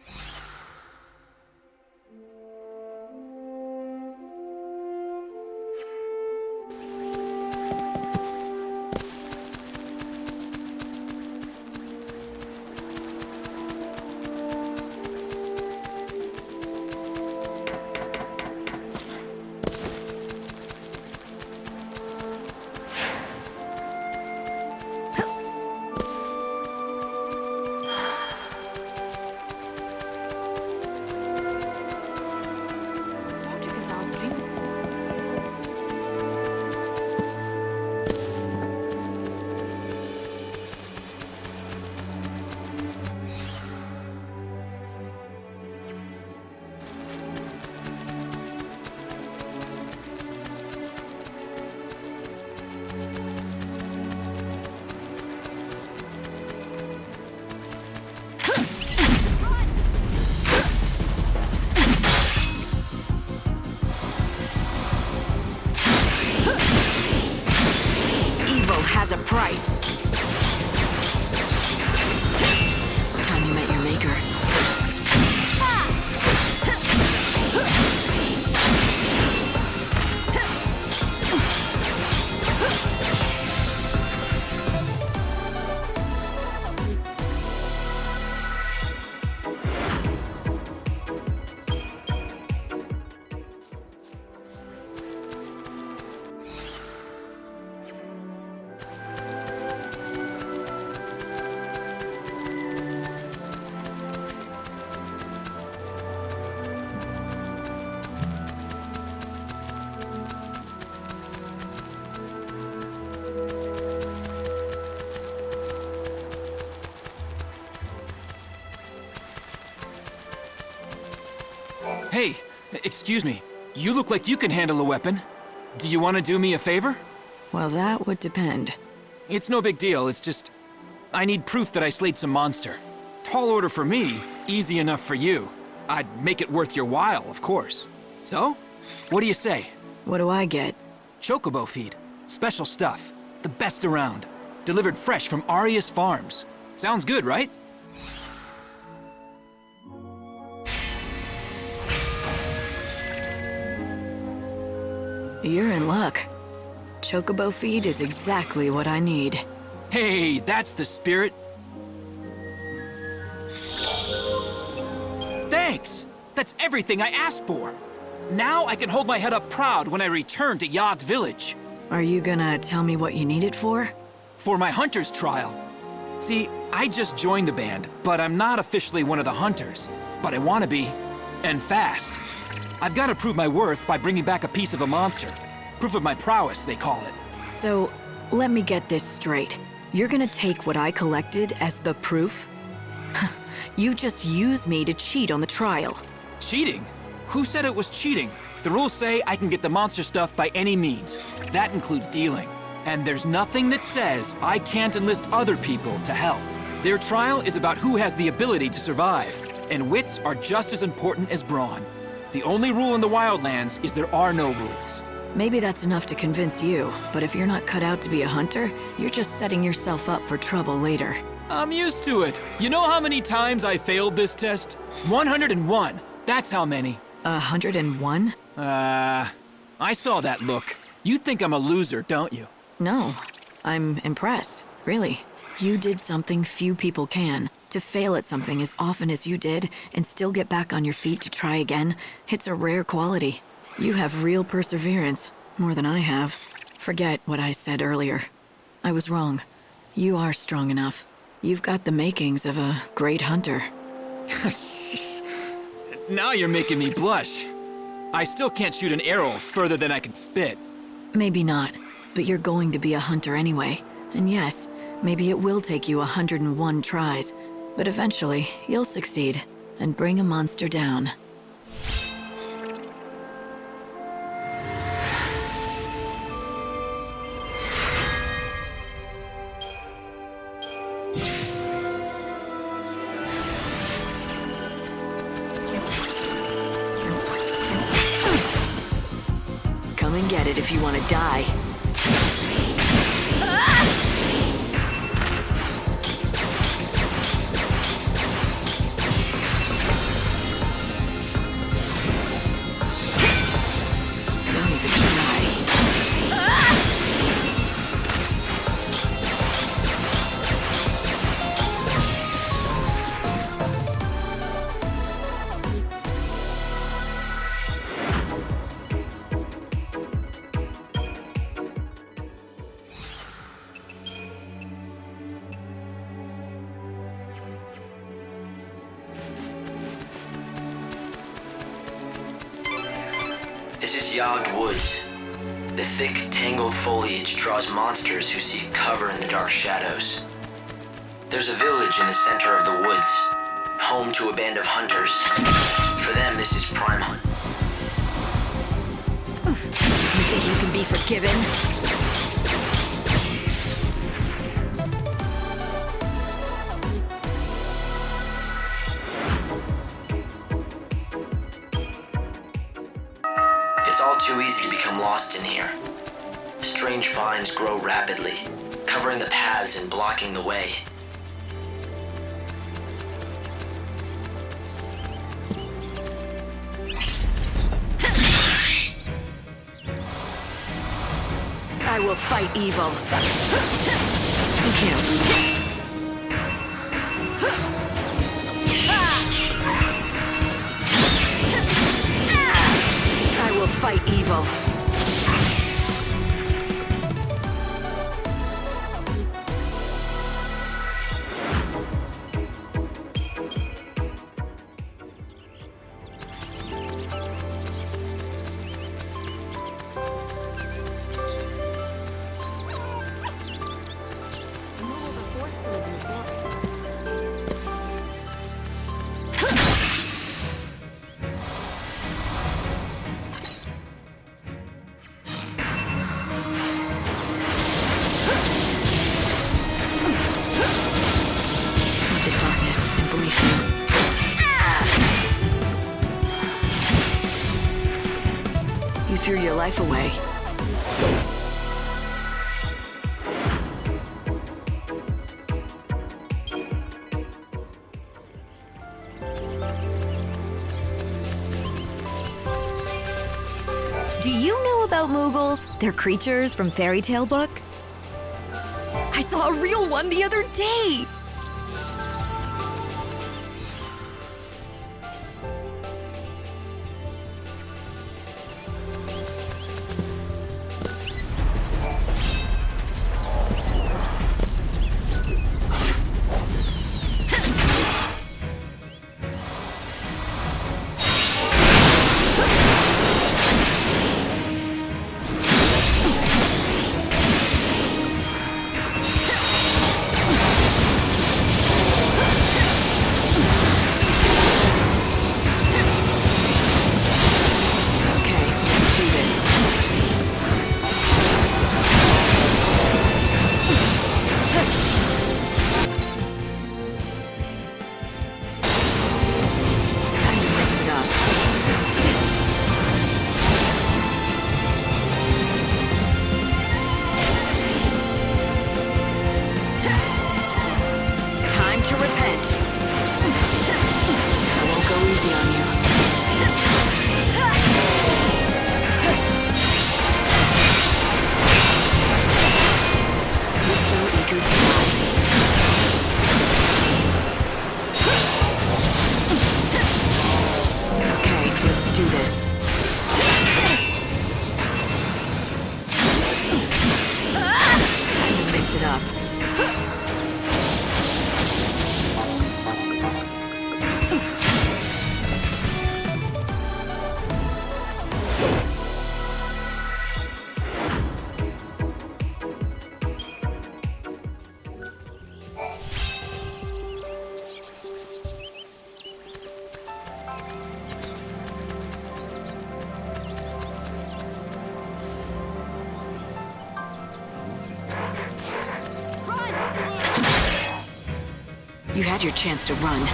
Has a price. Time you met your maker. Excuse me. You look like you can handle a weapon. Do you want to do me a favor? Well, that would depend. It's no big deal, it's just... I need proof that I slayed some monster. Tall order for me, easy enough for you. I'd make it worth your while, of course. So, what do you say? What do I get? Chocobo feed. Special stuff. The best around. Delivered fresh from Arius Farms. Sounds good, right? You're in luck. Chocobo feed is exactly what I need. Hey, that's the spirit. Thanks! That's everything I asked for. Now I can hold my head up proud when I return to Yogg Village. Are you gonna tell me what you need it for? For my hunter's trial. See, I just joined the band, but I'm not officially one of the hunters. But I want to be, and fast. I've got to prove my worth by bringing back a piece of a monster. Proof of my prowess, they call it. So, let me get this straight. You're gonna take what I collected as the proof? You just used me to cheat on the trial. Cheating? Who said it was cheating? The rules say I can get the monster stuff by any means. That includes dealing. And there's nothing that says I can't enlist other people to help. Their trial is about who has the ability to survive, and wits are just as important as brawn. The only rule in the Wildlands is there are no rules. Maybe that's enough to convince you, but if you're not cut out to be a hunter, you're just setting yourself up for trouble later. I'm used to it. You know how many times I failed this test? 101. That's how many. 101? I saw that look. You think I'm a loser, don't you? No. I'm impressed, really. You did something few people can. To fail at something as often as you did and still get back on your feet to try again, it's a rare quality. You have real perseverance, more than I have. Forget what I said earlier. I was wrong. You are strong enough. You've got the makings of a great hunter. Now you're making me blush. I still can't shoot an arrow further than I can spit. Maybe not, but you're going to be a hunter anyway. And yes, maybe it will take you 101 tries, but eventually you'll succeed and bring a monster down. Come and get it if you want to die. Don't even try. This is Yogg Woods. The thick, tangled foliage draws monsters who seek cover in the dark shadows. There's a village in the center of the woods, home to a band of hunters. For them, this is prime hunt. You think you can be forgiven? It's all too easy to become lost in here. Strange vines grow rapidly, covering the paths and blocking the way. I will fight evil. You can't lose. I will fight evil. life away. Do you know about Moogles? They're creatures from fairy tale books. I saw a real one the other day! You had your chance to run.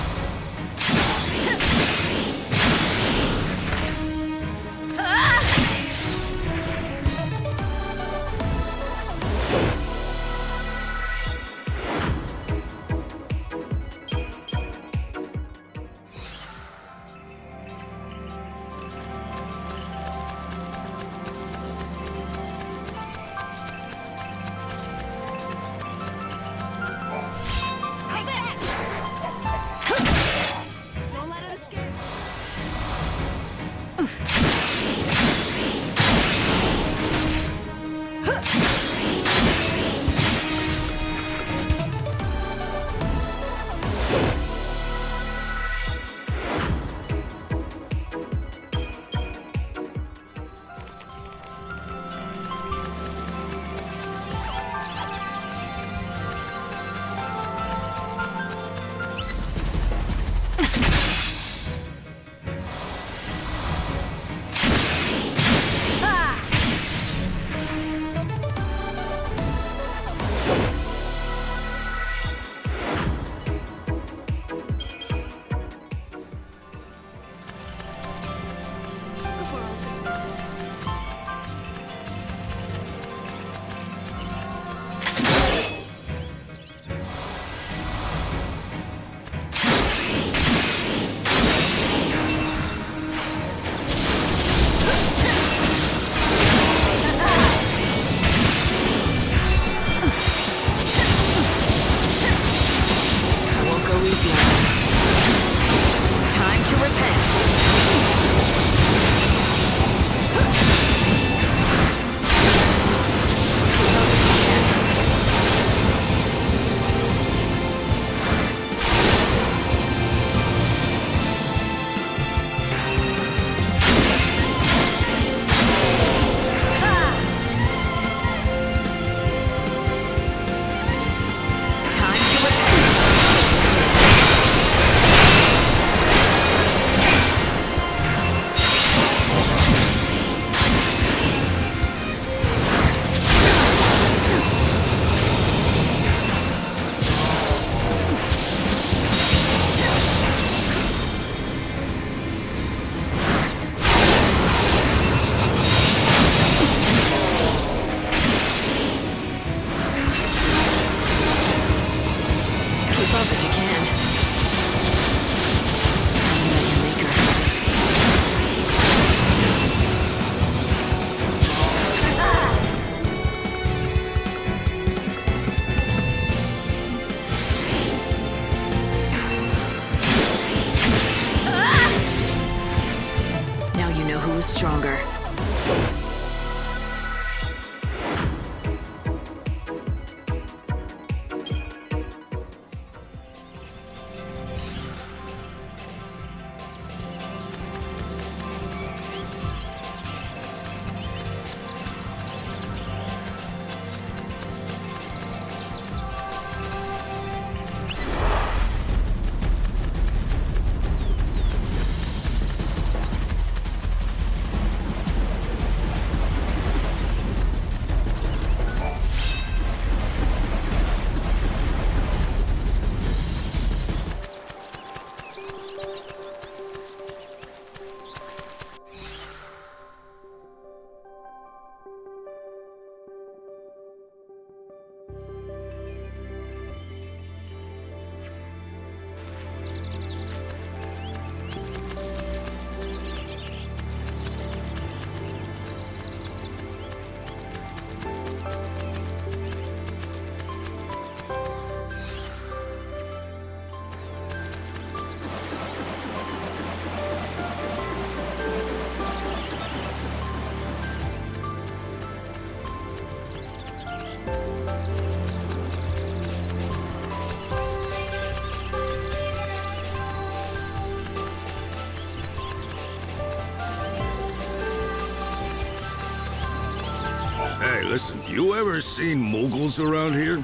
listen, you ever seen Mughals around here?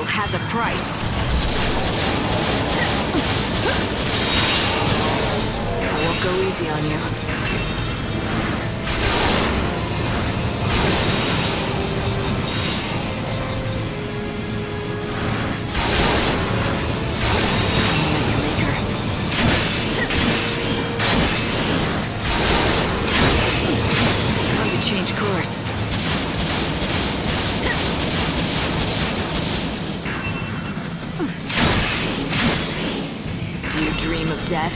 Has a price. I won't go easy on you. How you change course? Dream of death?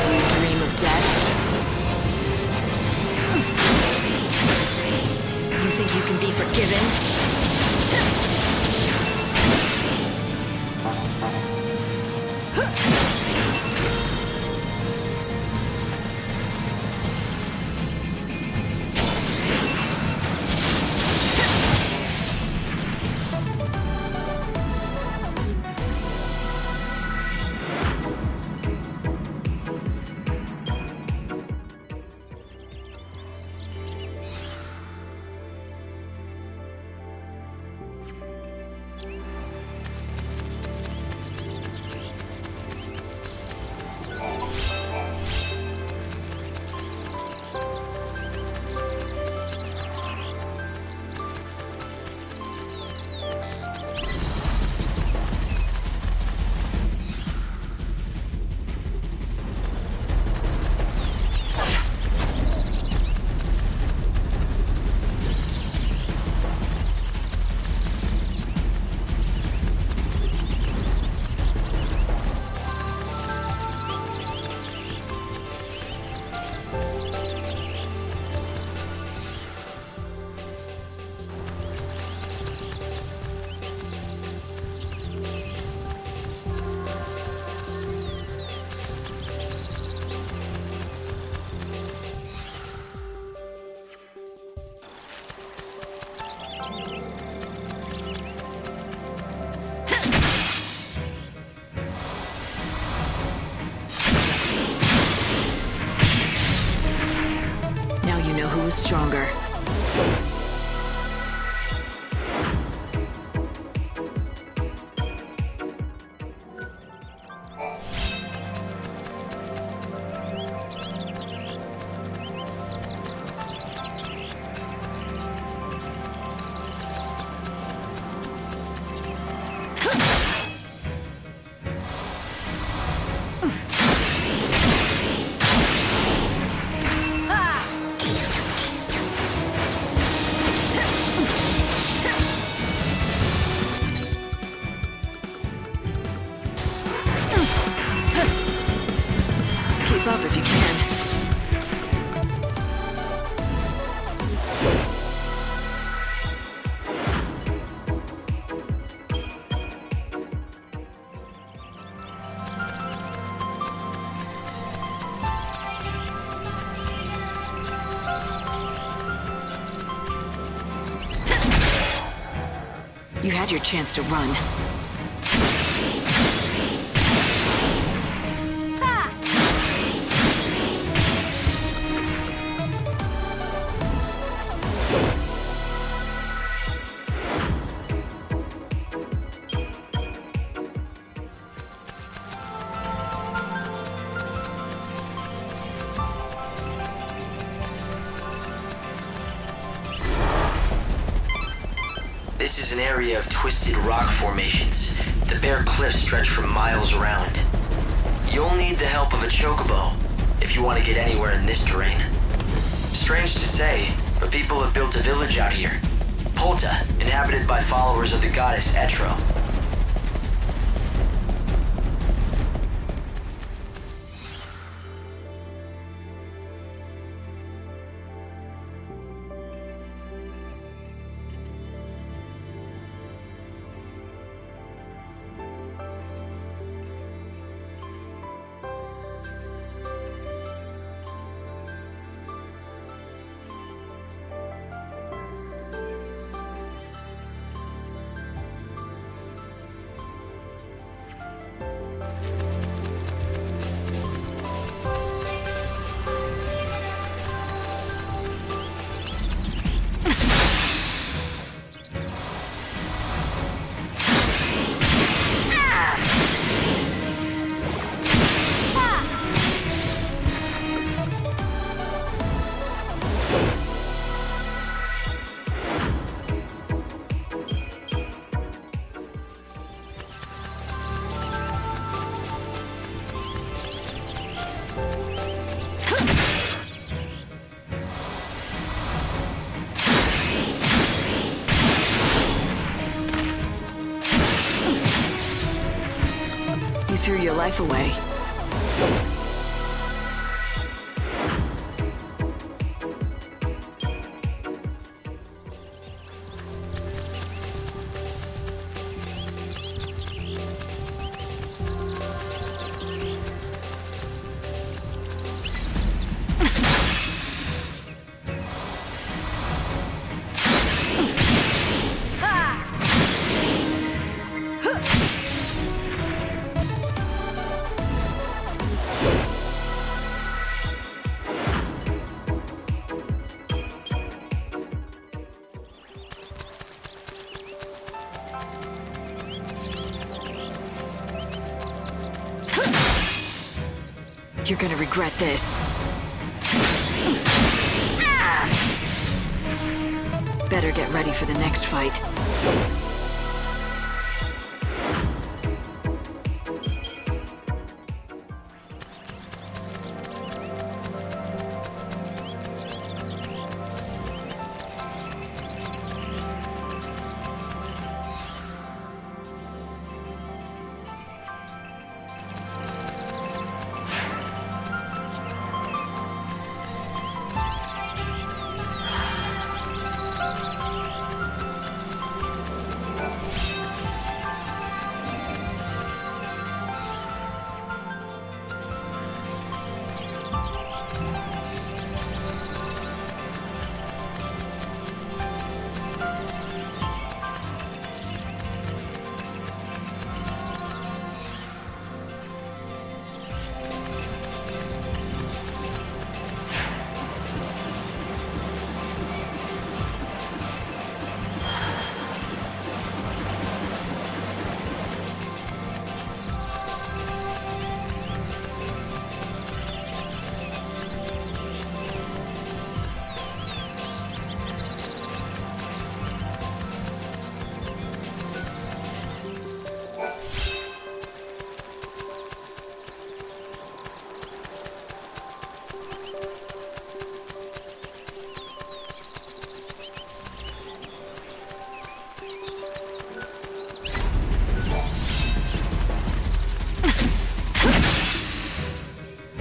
Do you dream of death? You think you can be forgiven? You had your chance to run. This is an area of twisted rock formations. The bare cliffs stretch for miles around. You'll need the help of a Chocobo if you want to get anywhere in this terrain. Strange to say, but people have built a village out here. Polta, inhabited by followers of the goddess Etro. You threw your life away. You're gonna regret this. Better get ready for the next fight.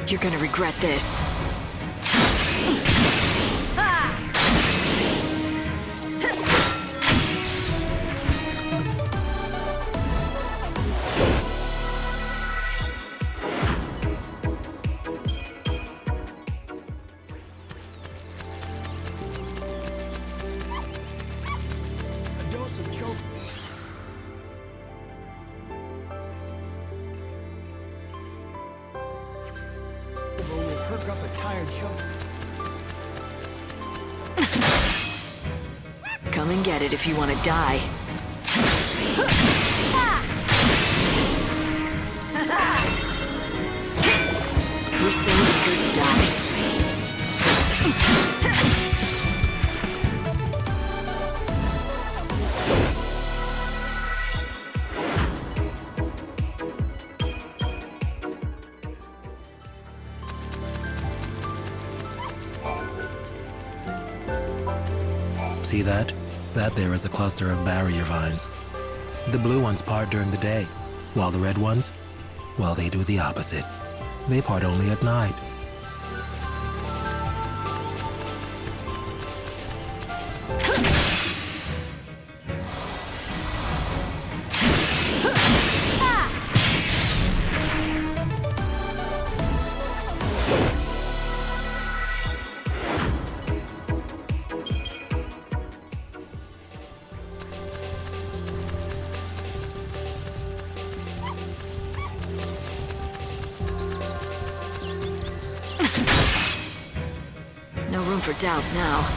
You're gonna regret this. A dose of choke. tired choker. Come and get it if you want to die. We're so eager to die. See that? That there is a cluster of barrier vines. The blue ones part during the day, while the red ones, well, they do the opposite. They part only at night. No room for doubts now.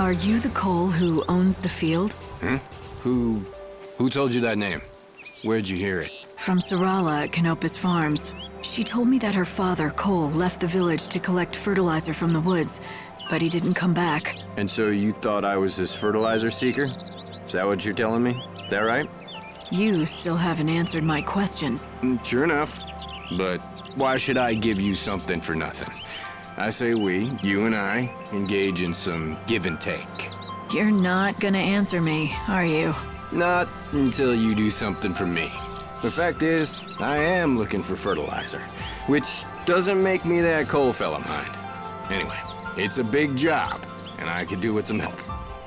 Are you the Cole who owns the field? Hmm? Who told you that name? Where'd you hear it? From Sarala at Canopus Farms. She told me that her father, Cole, left the village to collect fertilizer from the woods, but he didn't come back. And so you thought I was his fertilizer seeker? Is that what you're telling me? Is that right? You still haven't answered my question. Sure enough. But why should I give you something for nothing? I say we, you and I, engage in some give and take. You're not gonna answer me, are you? Not until you do something for me. The fact is, I am looking for fertilizer, which doesn't make me that Cole fella mind. Anyway, it's a big job, and I could do with some help.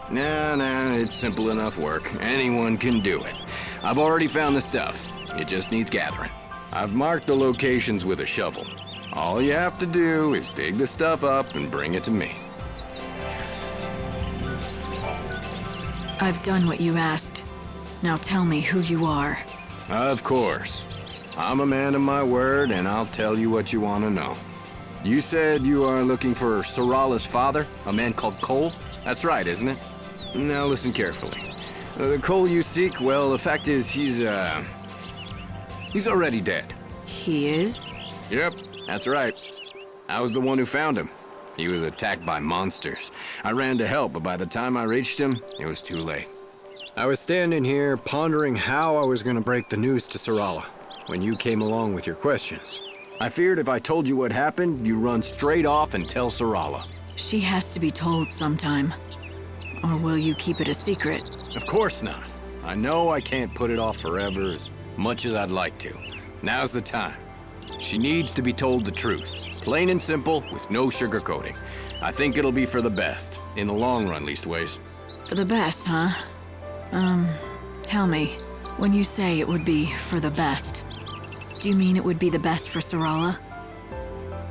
Nah, it's simple enough work. Anyone can do it. I've already found the stuff. It just needs gathering. I've marked the locations with a shovel. All you have to do is dig the stuff up and bring it to me. I've done what you asked. Now tell me who you are. Of course. I'm a man of my word, and I'll tell you what you want to know. You said you are looking for Sarala's father, a man called Cole? That's right, isn't it? Now listen carefully. The Cole you seek, well, the fact is he's already dead. He is? Yep, that's right. I was the one who found him. He was attacked by monsters. I ran to help, but by the time I reached him, it was too late. I was standing here pondering how I was going to break the news to Sarala when you came along with your questions. I feared if I told you what happened, you'd run straight off and tell Sarala. She has to be told sometime. Or will you keep it a secret? Of course not. I know I can't put it off forever as much as I'd like to. Now's the time. She needs to be told the truth. Plain and simple, with no sugarcoating. I think it'll be for the best. In the long run, leastways. For the best, huh? Tell me, when you say it would be for the best, do you mean it would be the best for Sarala?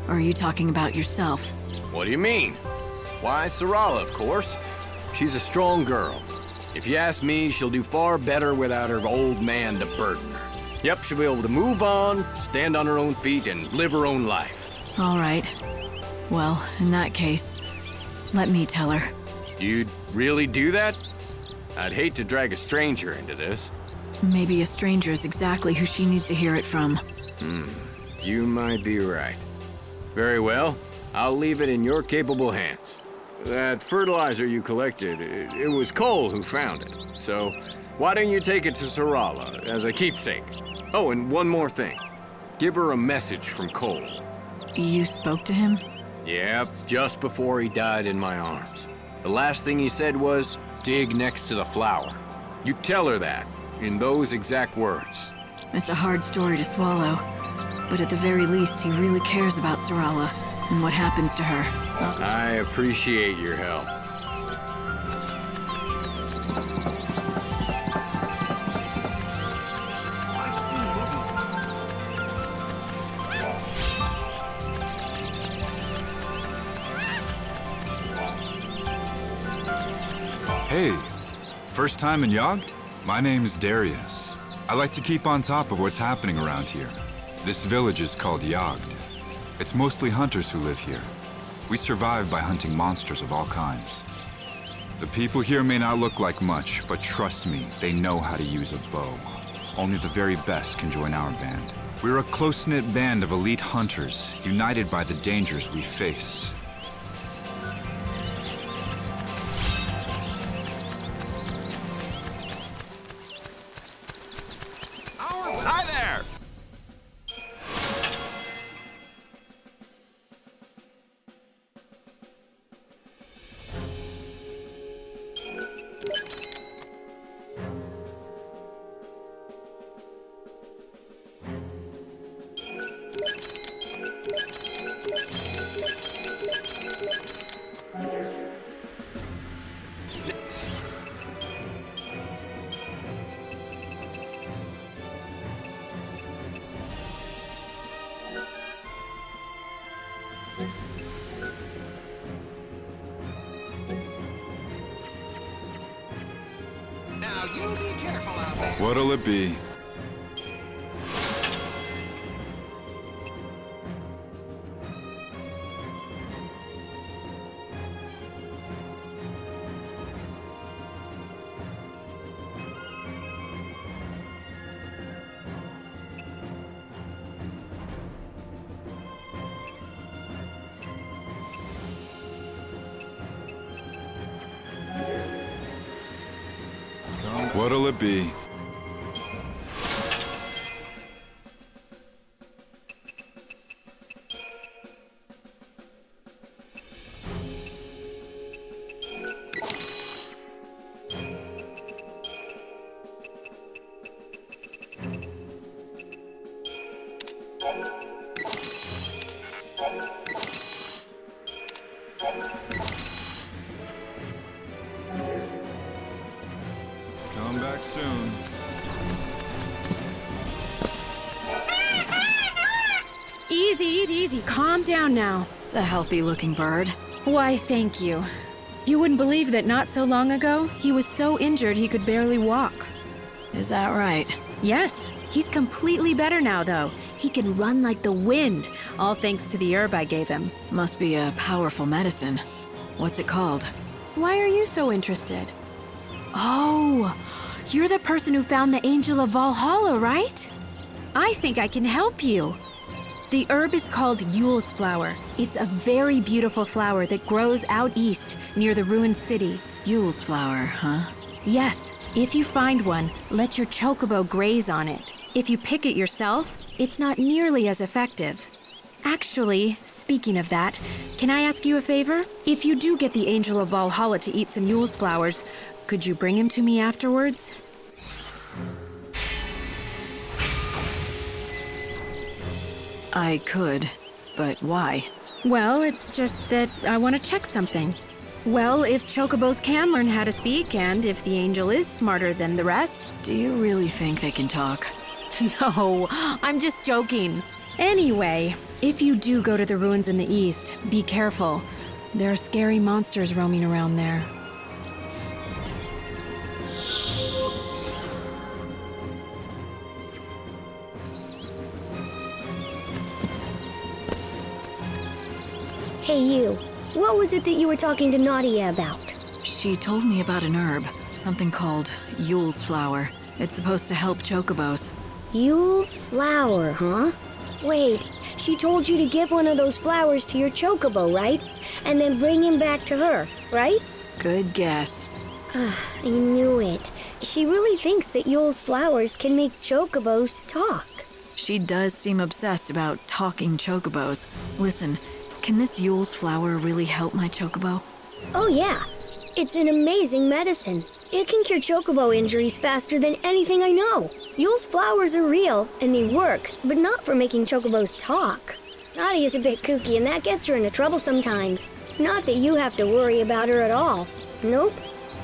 Or are you talking about yourself? What do you mean? Why, Sarala, of course. She's a strong girl. If you ask me, she'll do far better without her old man to burden her. Yep, she'll be able to move on, stand on her own feet, and live her own life. All right. Well, in that case, let me tell her. You'd really do that? I'd hate to drag a stranger into this. Maybe a stranger is exactly who she needs to hear it from. You might be right. Very well. I'll leave it in your capable hands. That fertilizer you collected, it was Cole who found it. So, why don't you take it to Sarala as a keepsake? Oh, and one more thing. Give her a message from Cole. You spoke to him? Yep, just before he died in my arms. The last thing he said was, dig next to the flower. You tell her that, in those exact words. It's a hard story to swallow, but at the very least, he really cares about Sarala and what happens to her. I appreciate your help. Hey, first time in Yogd? My name's Darius. I like to keep on top of what's happening around here. This village is called Yogd. It's mostly hunters who live here. We survive by hunting monsters of all kinds. The people here may not look like much, but trust me, they know how to use a bow. Only the very best can join our band. We're a close-knit band of elite hunters, united by the dangers we face. Hi there! What'll it be? What'll it be? Come back soon. Easy, easy, easy. Calm down now. It's a healthy-looking bird. Why, thank you. You wouldn't believe that not so long ago, he was so injured he could barely walk. Is that right? Yes. He's completely better now, though. He can run like the wind, all thanks to the herb I gave him. Must be a powerful medicine. What's it called? Why are you so interested? Oh, you're the person who found the Angel of Valhalla, right? I think I can help you. The herb is called Yule's flower. It's a very beautiful flower that grows out east near the ruined city. Yule's flower, huh? Yes. If you find one, let your chocobo graze on it. If you pick it yourself, it's not nearly as effective. Actually, speaking of that, can I ask you a favor? If you do get the Angel of Valhalla to eat some Yule's flowers, could you bring him to me afterwards? I could, but why? Well, it's just that I want to check something. Well, if chocobos can learn how to speak, and if the angel is smarter than the rest... Do you really think they can talk? No, I'm just joking. Anyway, if you do go to the ruins in the east, be careful. There are scary monsters roaming around there. Hey, you. What was it that you were talking to Nadia about? She told me about an herb, something called Yule's flower. It's supposed to help chocobos. Yule's flower, huh? Wait, she told you to give one of those flowers to your chocobo, right? And then bring him back to her, right? Good guess. I knew it. She really thinks that Yule's flowers can make chocobos talk. She does seem obsessed about talking chocobos. Listen, can this Yule's flower really help my chocobo? Oh yeah, it's an amazing medicine. It can cure chocobo injuries faster than anything I know. Yule's flowers are real, and they work, but not for making chocobos talk. Nadia's a bit kooky, and that gets her into trouble sometimes. Not that you have to worry about her at all. Nope.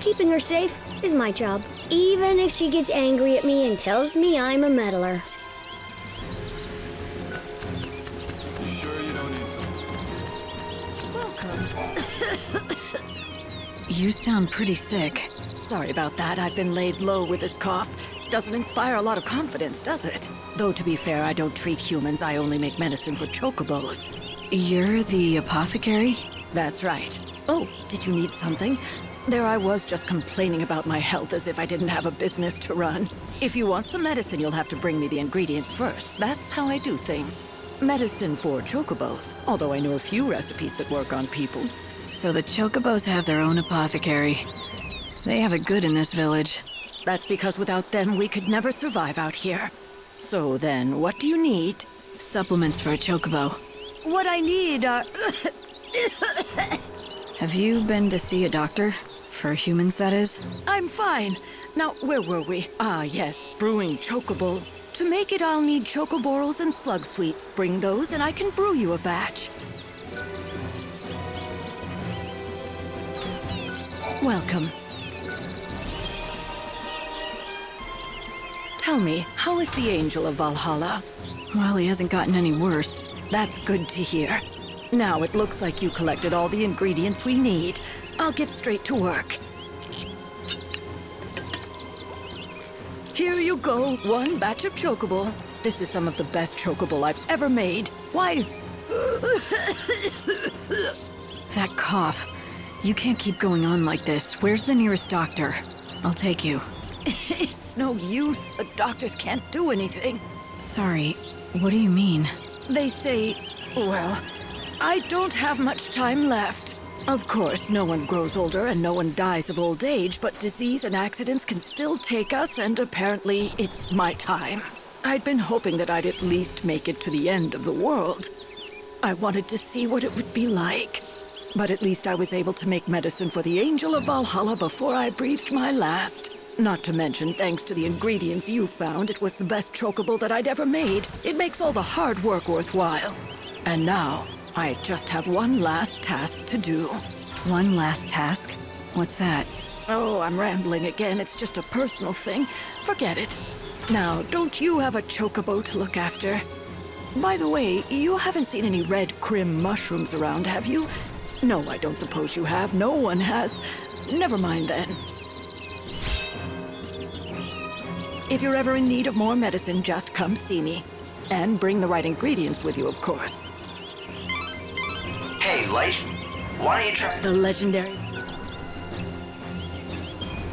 Keeping her safe is my job, even if she gets angry at me and tells me I'm a meddler. You sound pretty sick. Sorry about that. I've been laid low with this cough. Doesn't inspire a lot of confidence, does it? Though, to be fair, I don't treat humans. I only make medicine for chocobos. You're the apothecary? That's right. Oh, did you need something? There I was just complaining about my health as if I didn't have a business to run. If you want some medicine, you'll have to bring me the ingredients first. That's how I do things. Medicine for chocobos, although I know a few recipes that work on people. So the chocobos have their own apothecary. They have it good in this village. That's because without them, we could never survive out here. So then, what do you need? Supplements for a chocobo. What I need are... Have you been to see a doctor? For humans, that is? I'm fine. Now, where were we? Ah, yes, brewing chocobo. To make it, I'll need chocoborals and slug sweets. Bring those and I can brew you a batch. Welcome. Tell me, how is the Angel of Valhalla? Well, he hasn't gotten any worse. That's good to hear. Now it looks like you collected all the ingredients we need. I'll get straight to work. Here you go, one batch of chocobo. This is some of the best chocobo I've ever made. Why? That cough. You can't keep going on like this. Where's the nearest doctor? I'll take you. It's no use. The doctors can't do anything. Sorry, what do you mean? They say, well, I don't have much time left. Of course, no one grows older and no one dies of old age, but disease and accidents can still take us, and apparently it's my time. I'd been hoping that I'd at least make it to the end of the world. I wanted to see what it would be like. But at least I was able to make medicine for the Angel of Valhalla before I breathed my last. Not to mention, thanks to the ingredients you found, it was the best chocobo that I'd ever made. It makes all the hard work worthwhile. And now, I just have one last task to do. One last task? What's that? Oh, I'm rambling again. It's just a personal thing. Forget it. Now, don't you have a chocobo to look after? By the way, you haven't seen any red crim mushrooms around, have you? No, I don't suppose you have. No one has. Never mind then. If you're ever in need of more medicine, just come see me. And bring the right ingredients with you, of course. Hey, Light. Why don't you try... The legendary...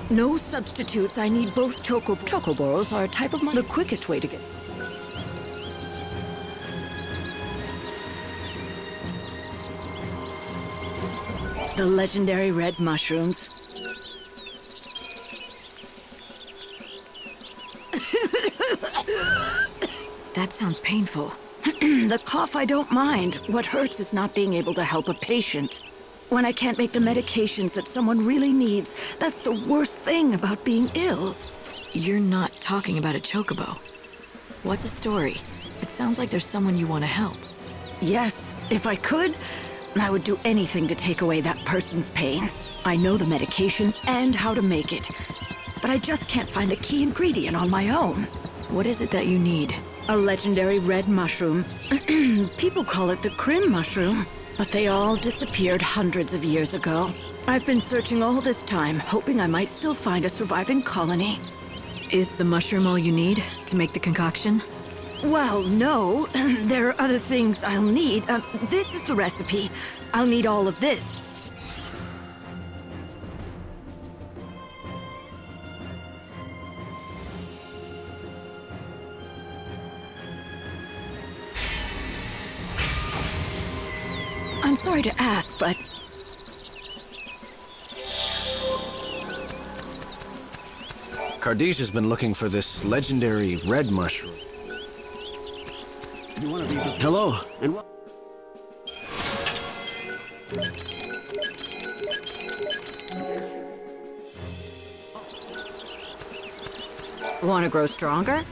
No substitutes. I need both chocoboros are a type of the quickest way to get... The legendary red mushrooms. That sounds painful. The cough I don't mind. What hurts is not being able to help a patient. When I can't make the medications that someone really needs, that's the worst thing about being ill. You're not talking about a chocobo. What's the story? It sounds like there's someone you want to help. Yes, if I could, I would do anything to take away that person's pain. I know the medication and how to make it, but I just can't find the key ingredient on my own. What is it that you need? A legendary red mushroom. People call it the Crim mushroom, but they all disappeared hundreds of years ago. I've been searching all this time, hoping I might still find a surviving colony. Is the mushroom all you need to make the concoction? Well, no. There are other things I'll need. This is the recipe. I'll need all of this. I'm sorry to ask, but... Kardij has been looking for this legendary red mushroom. Hello, and what? Want to grow stronger?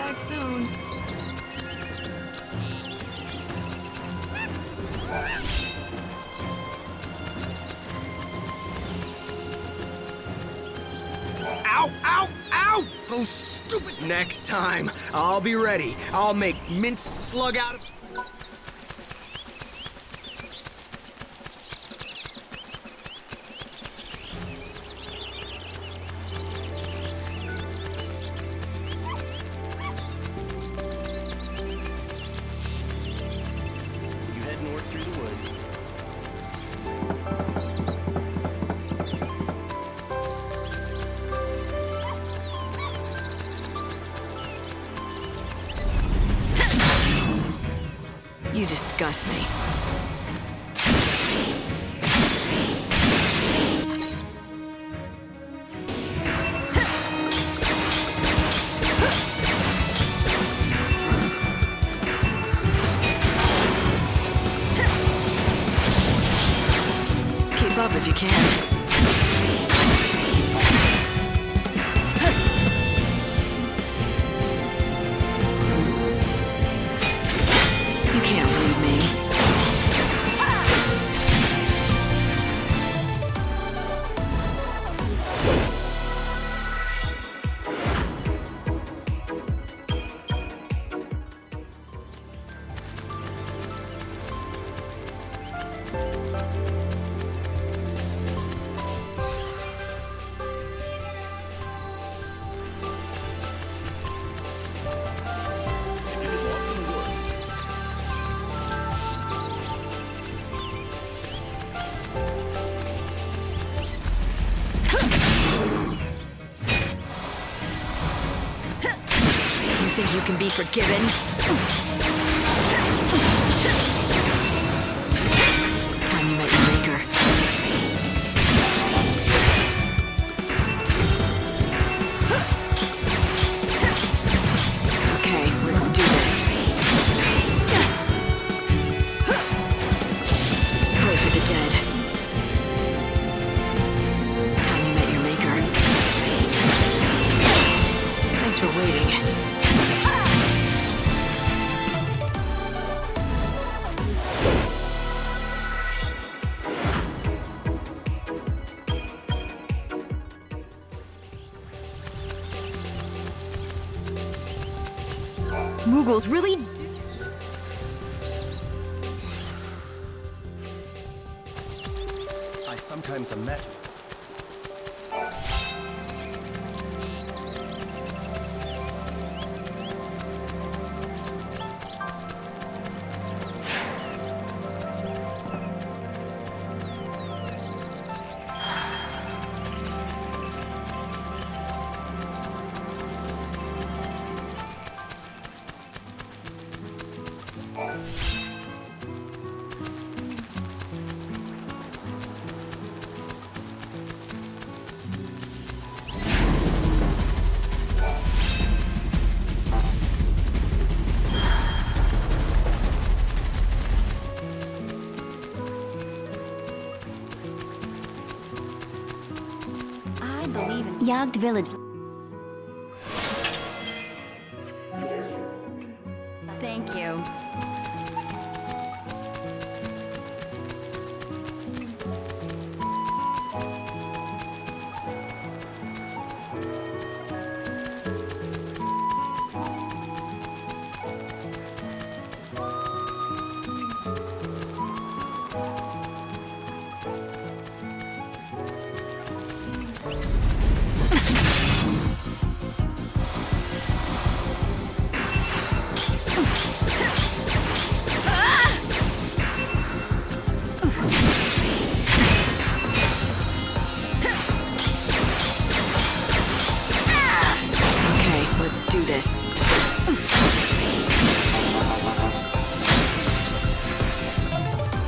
back soon. Ow! Ow! Ow! Those stupid... Next time, I'll be ready. I'll make minced slug out of... You head north through the woods. You disgust me. Keep up if you can. You can't read me. You think you can be forgiven? Time you met your maker. Okay, let's do this. Pray for the dead. Time you met your maker. Thanks for waiting. Moogles really... I sometimes imagine. I believe in Yogd Village. Thank you. Do this.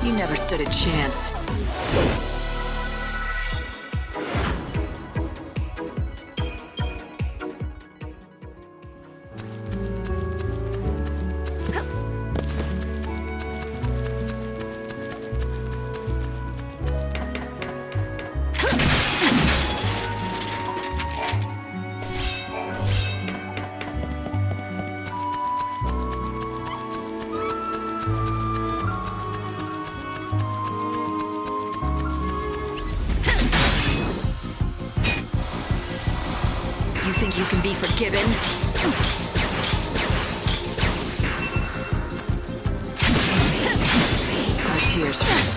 You never stood a chance. can be forgiven. Our tears.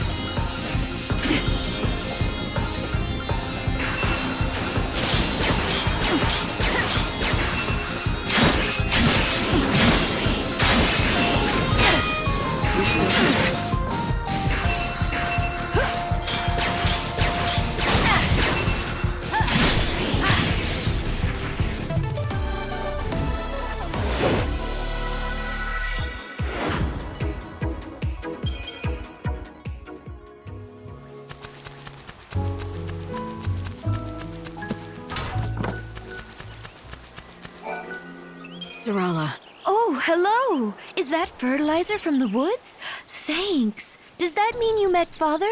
Sarala. Oh, hello! Is that fertilizer from the woods? Thanks. Does that mean you met Father?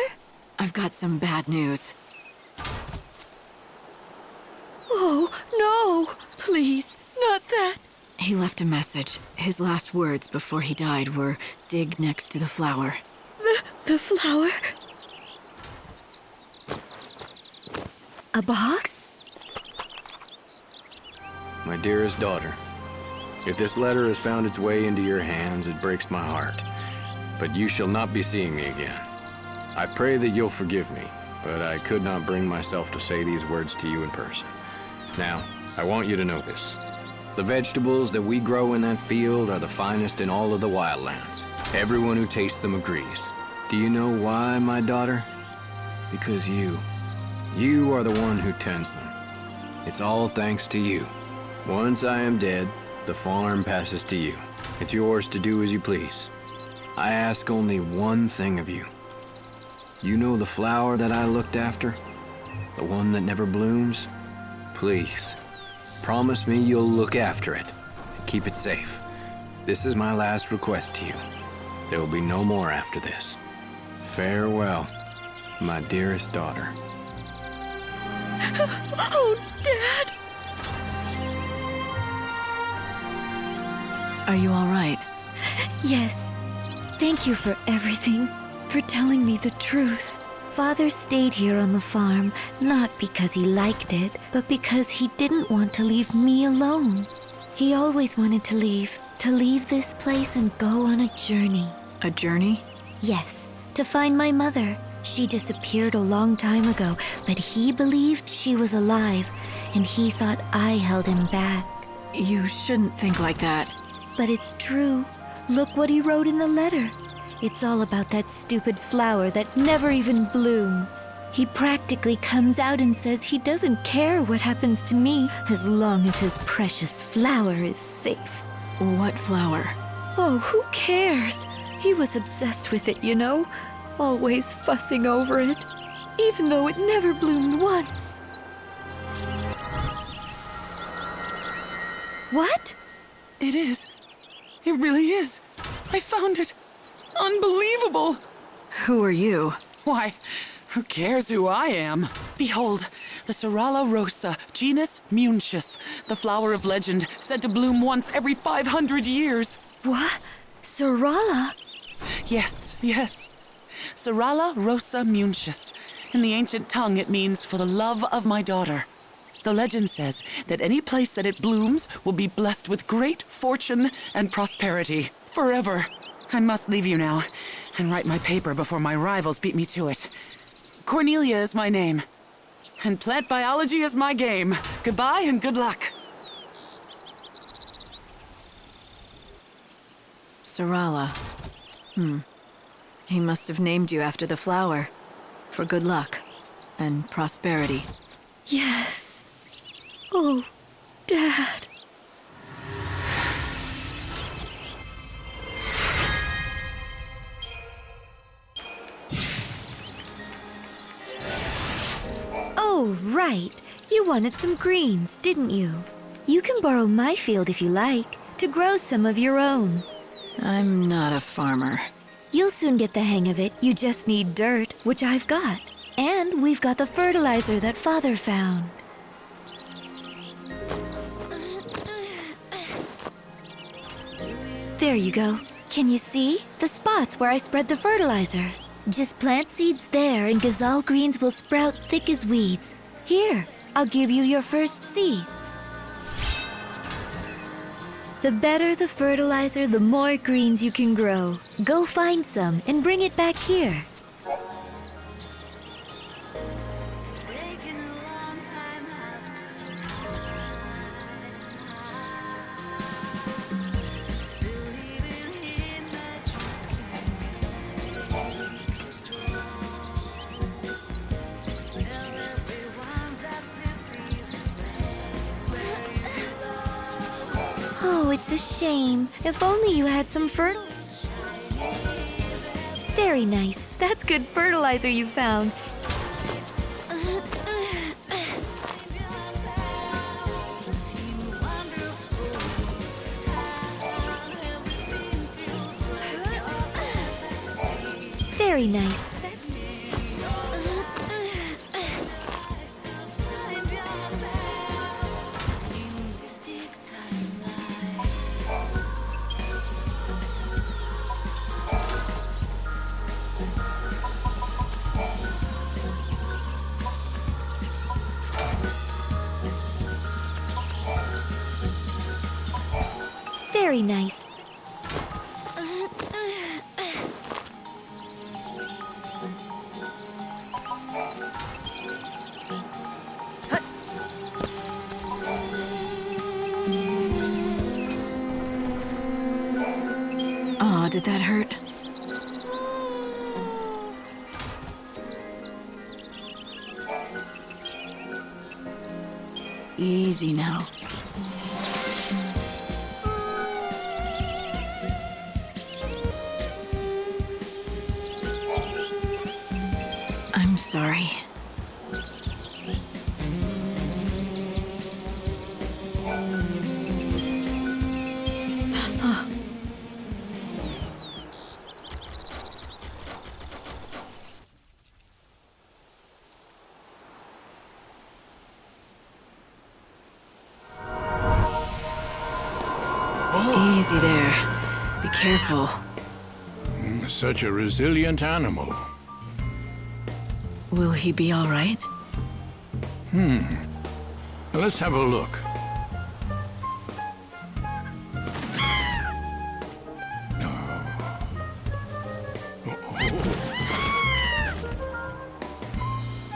I've got some bad news. Oh, no! Please, not that. He left a message. His last words before he died were, dig next to the flower. The flower? A box? My dearest daughter, if this letter has found its way into your hands, it breaks my heart. But you shall not be seeing me again. I pray that you'll forgive me, but I could not bring myself to say these words to you in person. Now, I want you to know this. The vegetables that we grow in that field are the finest in all of the wildlands. Everyone who tastes them agrees. Do you know why, my daughter? Because you are the one who tends them. It's all thanks to you. Once I am dead, the farm passes to you. It's yours to do as you please. I ask only one thing of you. You know the flower that I looked after? The one that never blooms? Please, promise me you'll look after it and keep it safe. This is my last request to you. There will be no more after this. Farewell, my dearest daughter. Oh, Dad! Are you all right? Yes. Thank you for everything, for telling me the truth. Father stayed here on the farm, not because he liked it, but because he didn't want to leave me alone. He always wanted to leave this place and go on a journey. A journey? Yes, to find my mother. She disappeared a long time ago, but he believed she was alive, and he thought I held him back. You shouldn't think like that. But it's true. Look what he wrote in the letter. It's all about that stupid flower that never even blooms. He practically comes out and says he doesn't care what happens to me as long as his precious flower is safe. What flower? Oh, who cares? He was obsessed with it, you know? Always fussing over it, even though it never bloomed once. What? It is. It really is. I found it. Unbelievable. Who are you? Why, who cares who I am? Behold, the Serrala rosa, genus Munchus, the flower of legend, said to bloom once every 500 years. What? Serrala? Yes, yes. Serrala rosa Munchus. In the ancient tongue, it means for the love of my daughter. The legend says that any place that it blooms will be blessed with great fortune and prosperity forever. I must leave you now and write my paper before my rivals beat me to it. Cornelia is my name, and plant biology is my game. Goodbye and good luck. Sarala. He must have named you after the flower. For good luck and prosperity. Yes. Oh, Dad. Oh, right. You wanted some greens, didn't you? You can borrow my field if you like, to grow some of your own. I'm not a farmer. You'll soon get the hang of it. You just need dirt, which I've got. And we've got the fertilizer that Father found. There you go. Can you see? The spots where I spread the fertilizer. Just plant seeds there and gazelle greens will sprout thick as weeds. Here, I'll give you your first seeds. The better the fertilizer, the more greens you can grow. Go find some and bring it back here. Oh, it's a shame. If only you had some fertilizer. Very nice. That's good fertilizer you found. Very nice. Very nice. Oh, did that hurt? Easy now. I'm sorry. Easy there. Be careful. Such a resilient animal. Will he be all right? Let's have a look.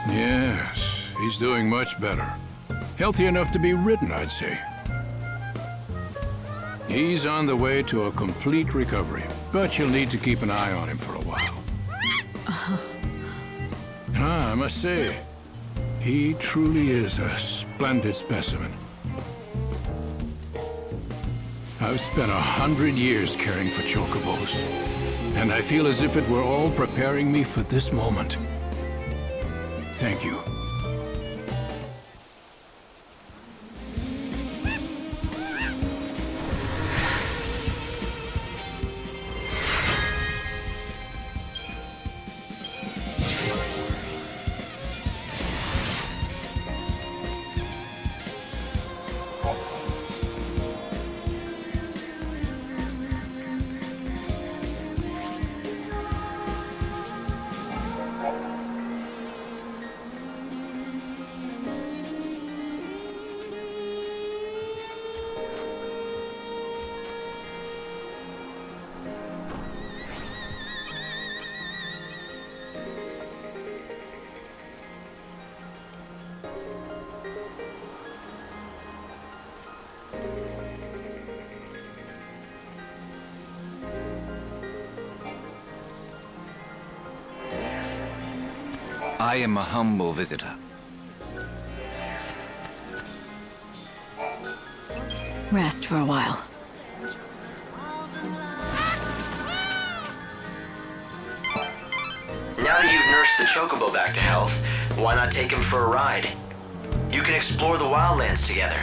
Yes, he's doing much better. Healthy enough to be ridden, I'd say. He's on the way to a complete recovery, but you'll need to keep an eye on him for a while. I must say, he truly is a splendid specimen. I've spent 100 years caring for chocobos, and I feel as if it were all preparing me for this moment. Thank you. I am a humble visitor. Rest for a while. Now that you've nursed the Chocobo back to health, why not take him for a ride? You can explore the wildlands together.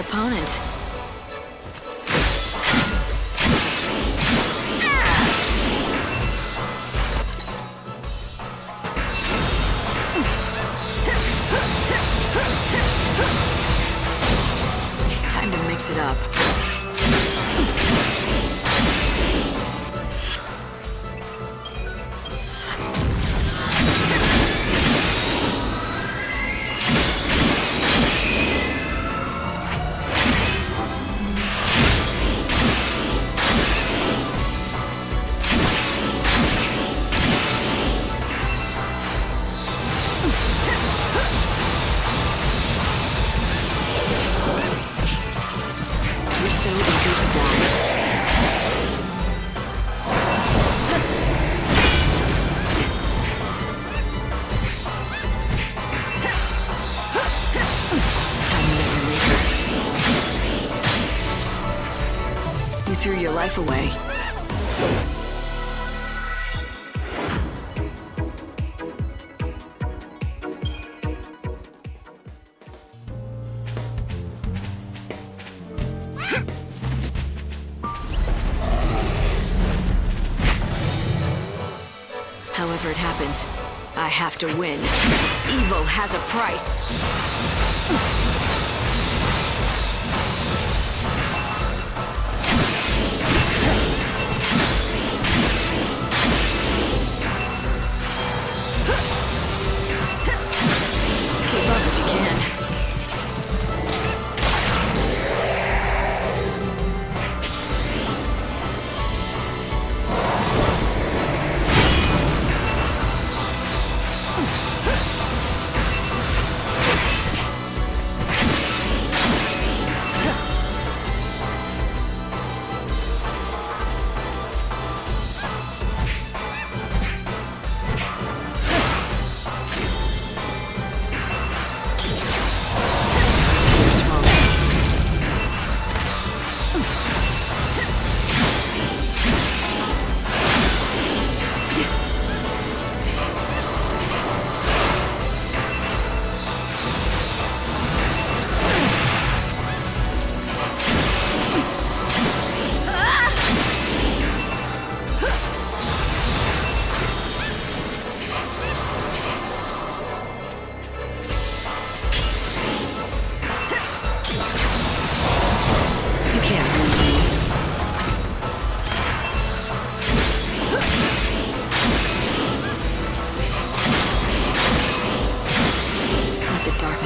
opponent. Time to mix it up. You threw your life away. However it happens, I have to win. Evil has a price. Keep up if you can.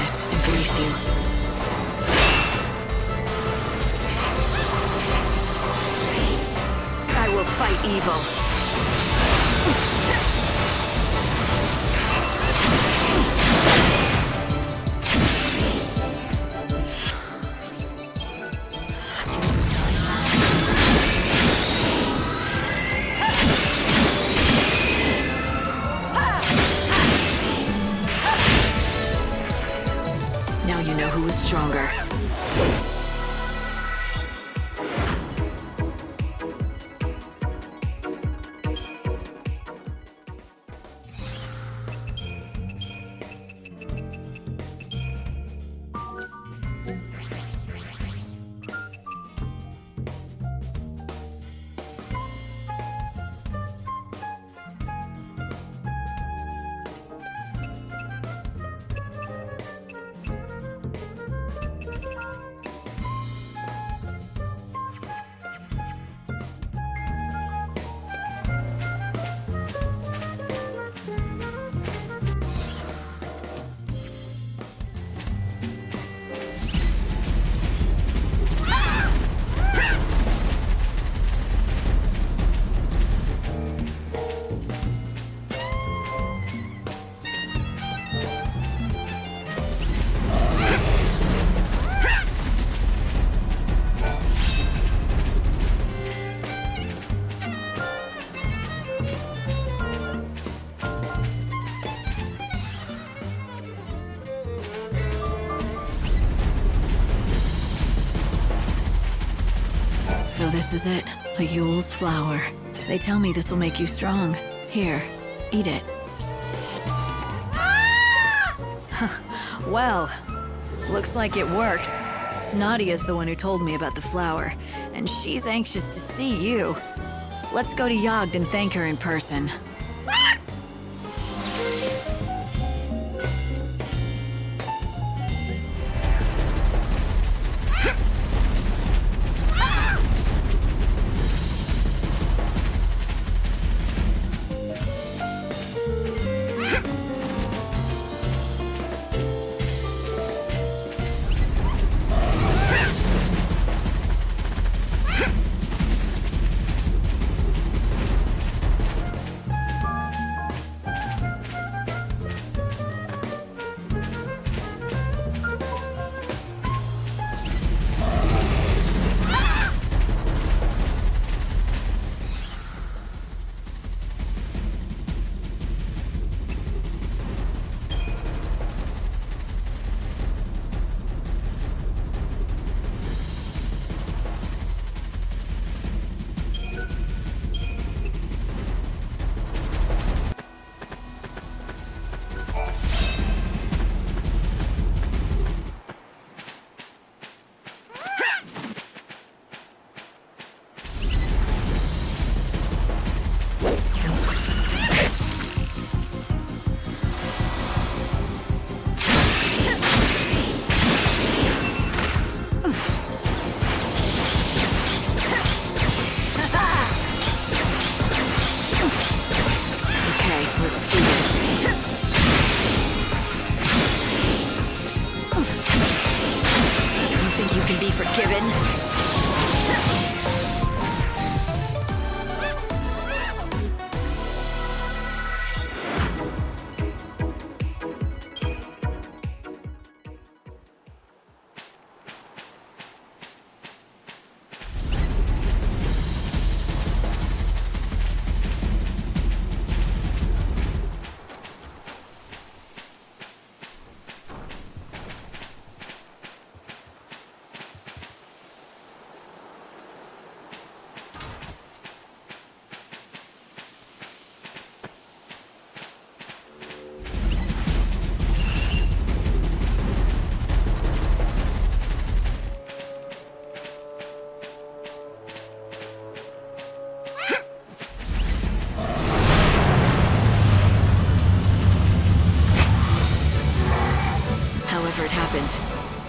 Embrace you. I will fight evil. Now you know who is stronger. So this is it, a Yule's flower. They tell me this will make you strong. Here, eat it. Well, looks like it works. Nadia's the one who told me about the flower, and she's anxious to see you. Let's go to Yogd and thank her in person.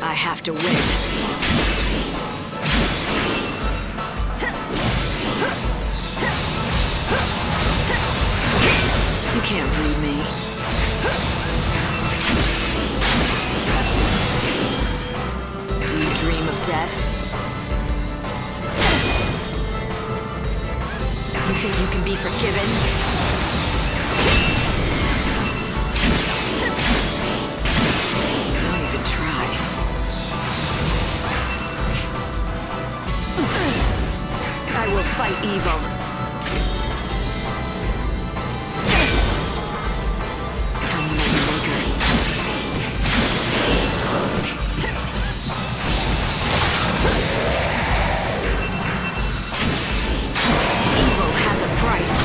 I have to win. You can't read me. Do you dream of death? You think you can be forgiven? I will fight evil. Tell me what you maker. Evil has a price.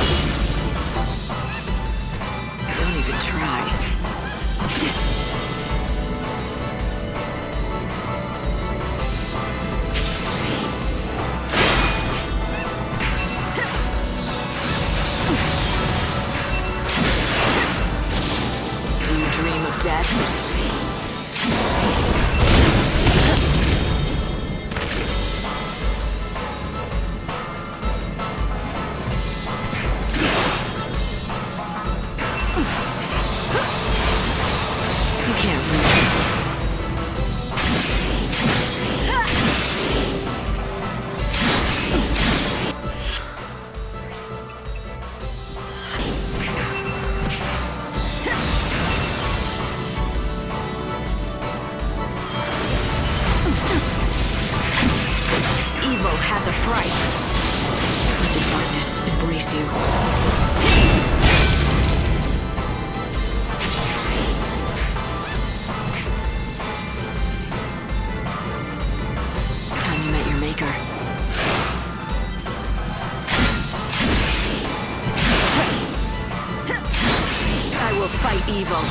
Don't even try. Death. You can't win. Has a price. Let the darkness embrace you. Time you met your maker. I will fight evil.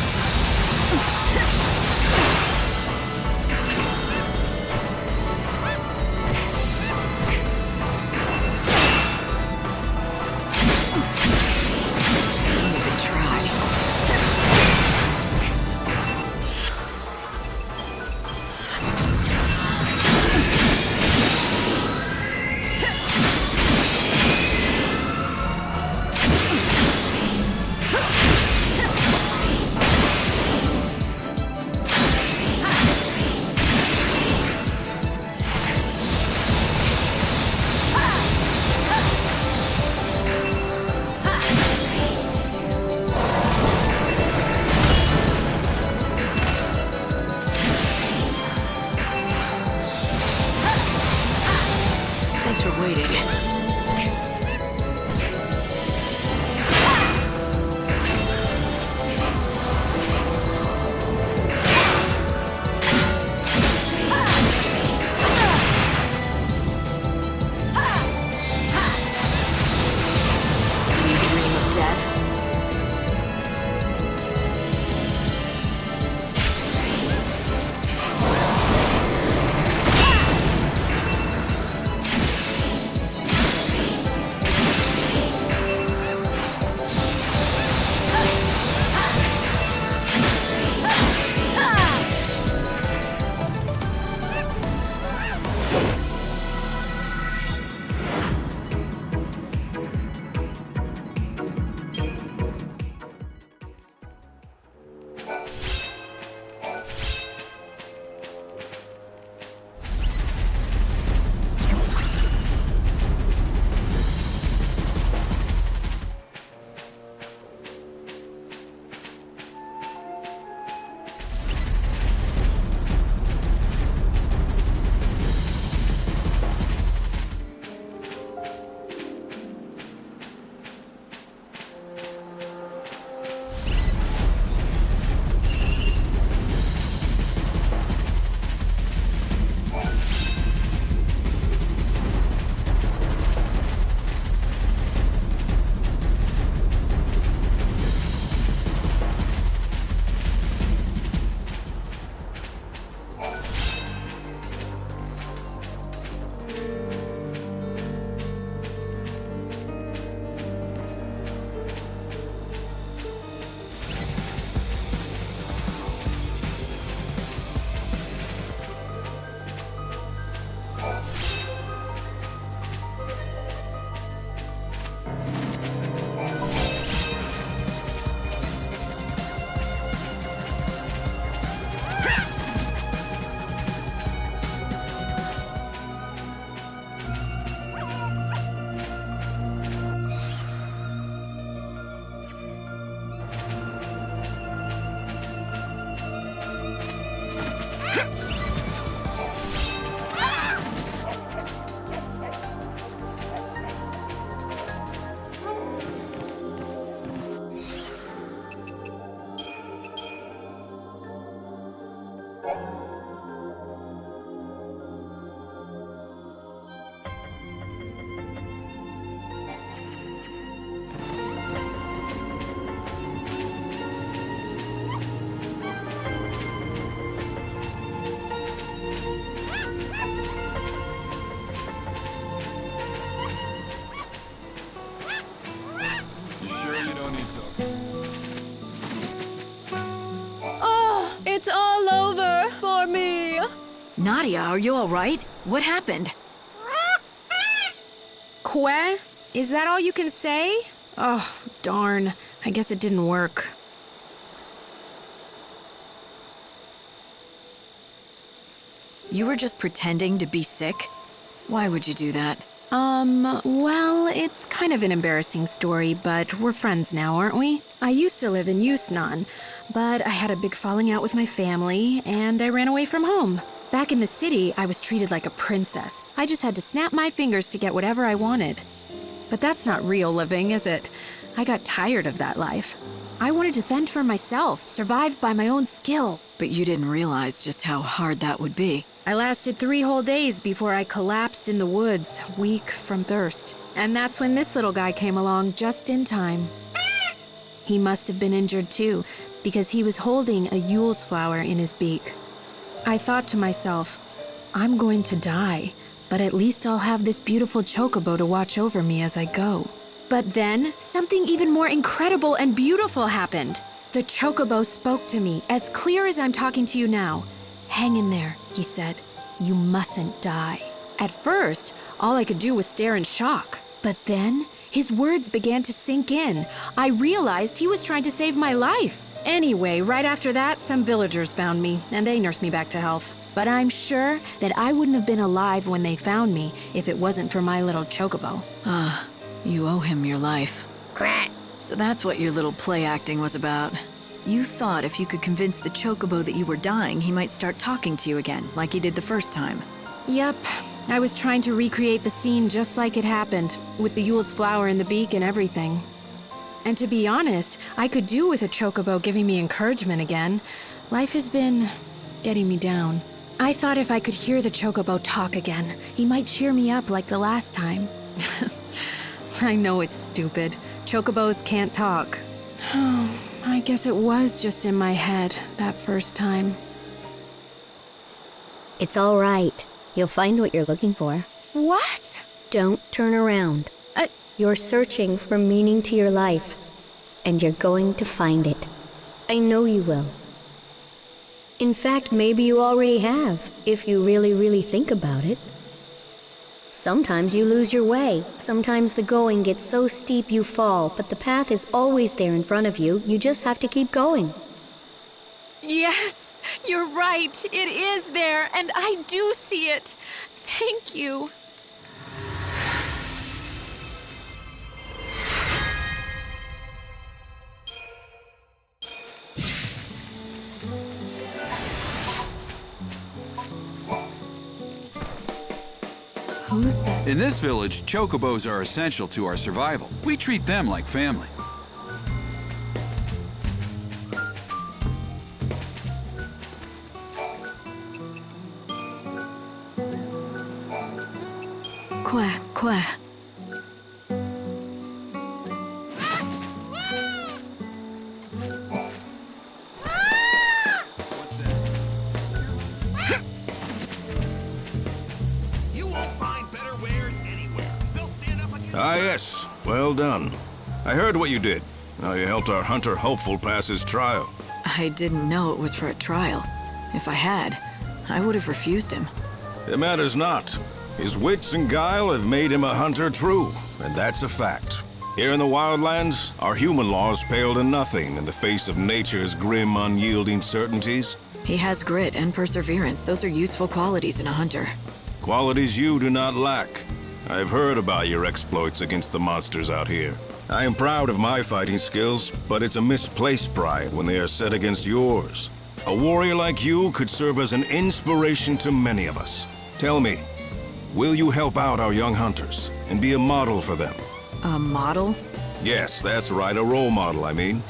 Oh, it's all over for me. Nadia, are you all right? What happened? Que? Is that all you can say? Oh, darn. I guess it didn't work. You were just pretending to be sick? Why would you do that? Well, it's kind of an embarrassing story, but we're friends now, aren't we? I used to live in Yusnaan, but I had a big falling out with my family, and I ran away from home. Back in the city, I was treated like a princess. I just had to snap my fingers to get whatever I wanted. But that's not real living, is it? I got tired of that life. I wanted to fend for myself, survive by my own skill. But you didn't realize just how hard that would be. I lasted 3 whole days before I collapsed in the woods, weak from thirst. And that's when this little guy came along just in time. He must have been injured too, because he was holding a Yule's flower in his beak. I thought to myself, I'm going to die, but at least I'll have this beautiful Chocobo to watch over me as I go. But then, something even more incredible and beautiful happened. The Chocobo spoke to me, as clear as I'm talking to you now. Hang in there, he said. You mustn't die. At first, all I could do was stare in shock. But then, his words began to sink in. I realized he was trying to save my life. Anyway, right after that, some villagers found me, and they nursed me back to health. But I'm sure that I wouldn't have been alive when they found me if it wasn't for my little Chocobo. Ah, you owe him your life. Quack. So that's what your little play acting was about. You thought if you could convince the Chocobo that you were dying, he might start talking to you again, like he did the first time. Yep. I was trying to recreate the scene just like it happened, with the Yule's flower in the beak and everything. And to be honest, I could do with a Chocobo giving me encouragement again. Life has been getting me down. I thought if I could hear the Chocobo talk again, he might cheer me up like the last time. I know it's stupid. Chocobos can't talk. Oh, I guess it was just in my head that first time. It's all right. You'll find what you're looking for. What? Don't turn around. You're searching for meaning to your life, and you're going to find it. I know you will. In fact, maybe you already have, if you really, really think about it. Sometimes you lose your way. Sometimes the going gets so steep you fall, but the path is always there in front of you. You just have to keep going. Yes, you're right. It is there, and I do see it. Thank you. Who's that? In this village, chocobos are essential to our survival. We treat them like family. Quack, quack. Ah, yes. Well done. I heard what you did. How you helped our hunter hopeful pass his trial. I didn't know it was for a trial. If I had, I would have refused him. It matters not. His wits and guile have made him a hunter true, and that's a fact. Here in the wildlands, our human laws pale to nothing in the face of nature's grim, unyielding certainties. He has grit and perseverance. Those are useful qualities in a hunter. Qualities you do not lack. I've heard about your exploits against the monsters out here. I am proud of my fighting skills, but it's a misplaced pride when they are set against yours. A warrior like you could serve as an inspiration to many of us. Tell me, will you help out our young hunters and be a model for them? A model? Yes, that's right, a role model, I mean.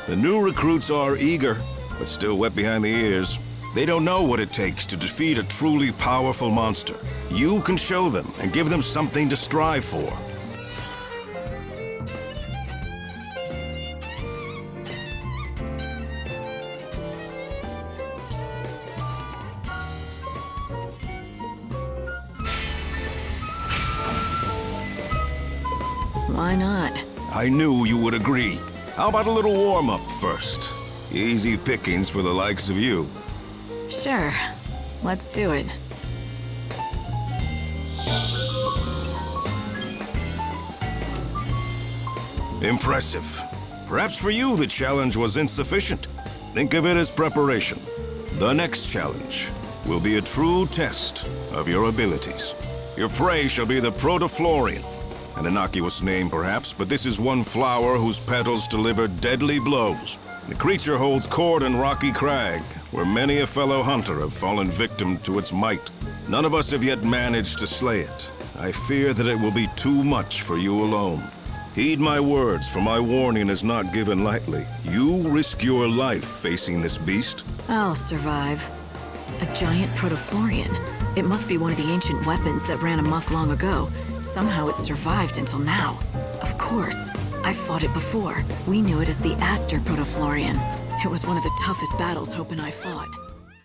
The new recruits are eager, but still wet behind the ears. They don't know what it takes to defeat a truly powerful monster. You can show them and give them something to strive for. Why not? I knew you would agree. How about a little warm-up first? Easy pickings for the likes of you. Sure. Let's do it. Impressive. Perhaps for you the challenge was insufficient. Think of it as preparation. The next challenge will be a true test of your abilities. Your prey shall be the Protoflorian. An innocuous name, perhaps, but this is one flower whose petals deliver deadly blows. The creature holds court in Rocky Crag, where many a fellow hunter have fallen victim to its might. None of us have yet managed to slay it. I fear that it will be too much for you alone. Heed my words, for my warning is not given lightly. You risk your life facing this beast. I'll survive. A giant Protoflorian. It must be one of the ancient weapons that ran amok long ago. Somehow it survived until now. Of course. I've fought it before. We knew it as the Aster Protoflorian. It was one of the toughest battles Hope and I fought.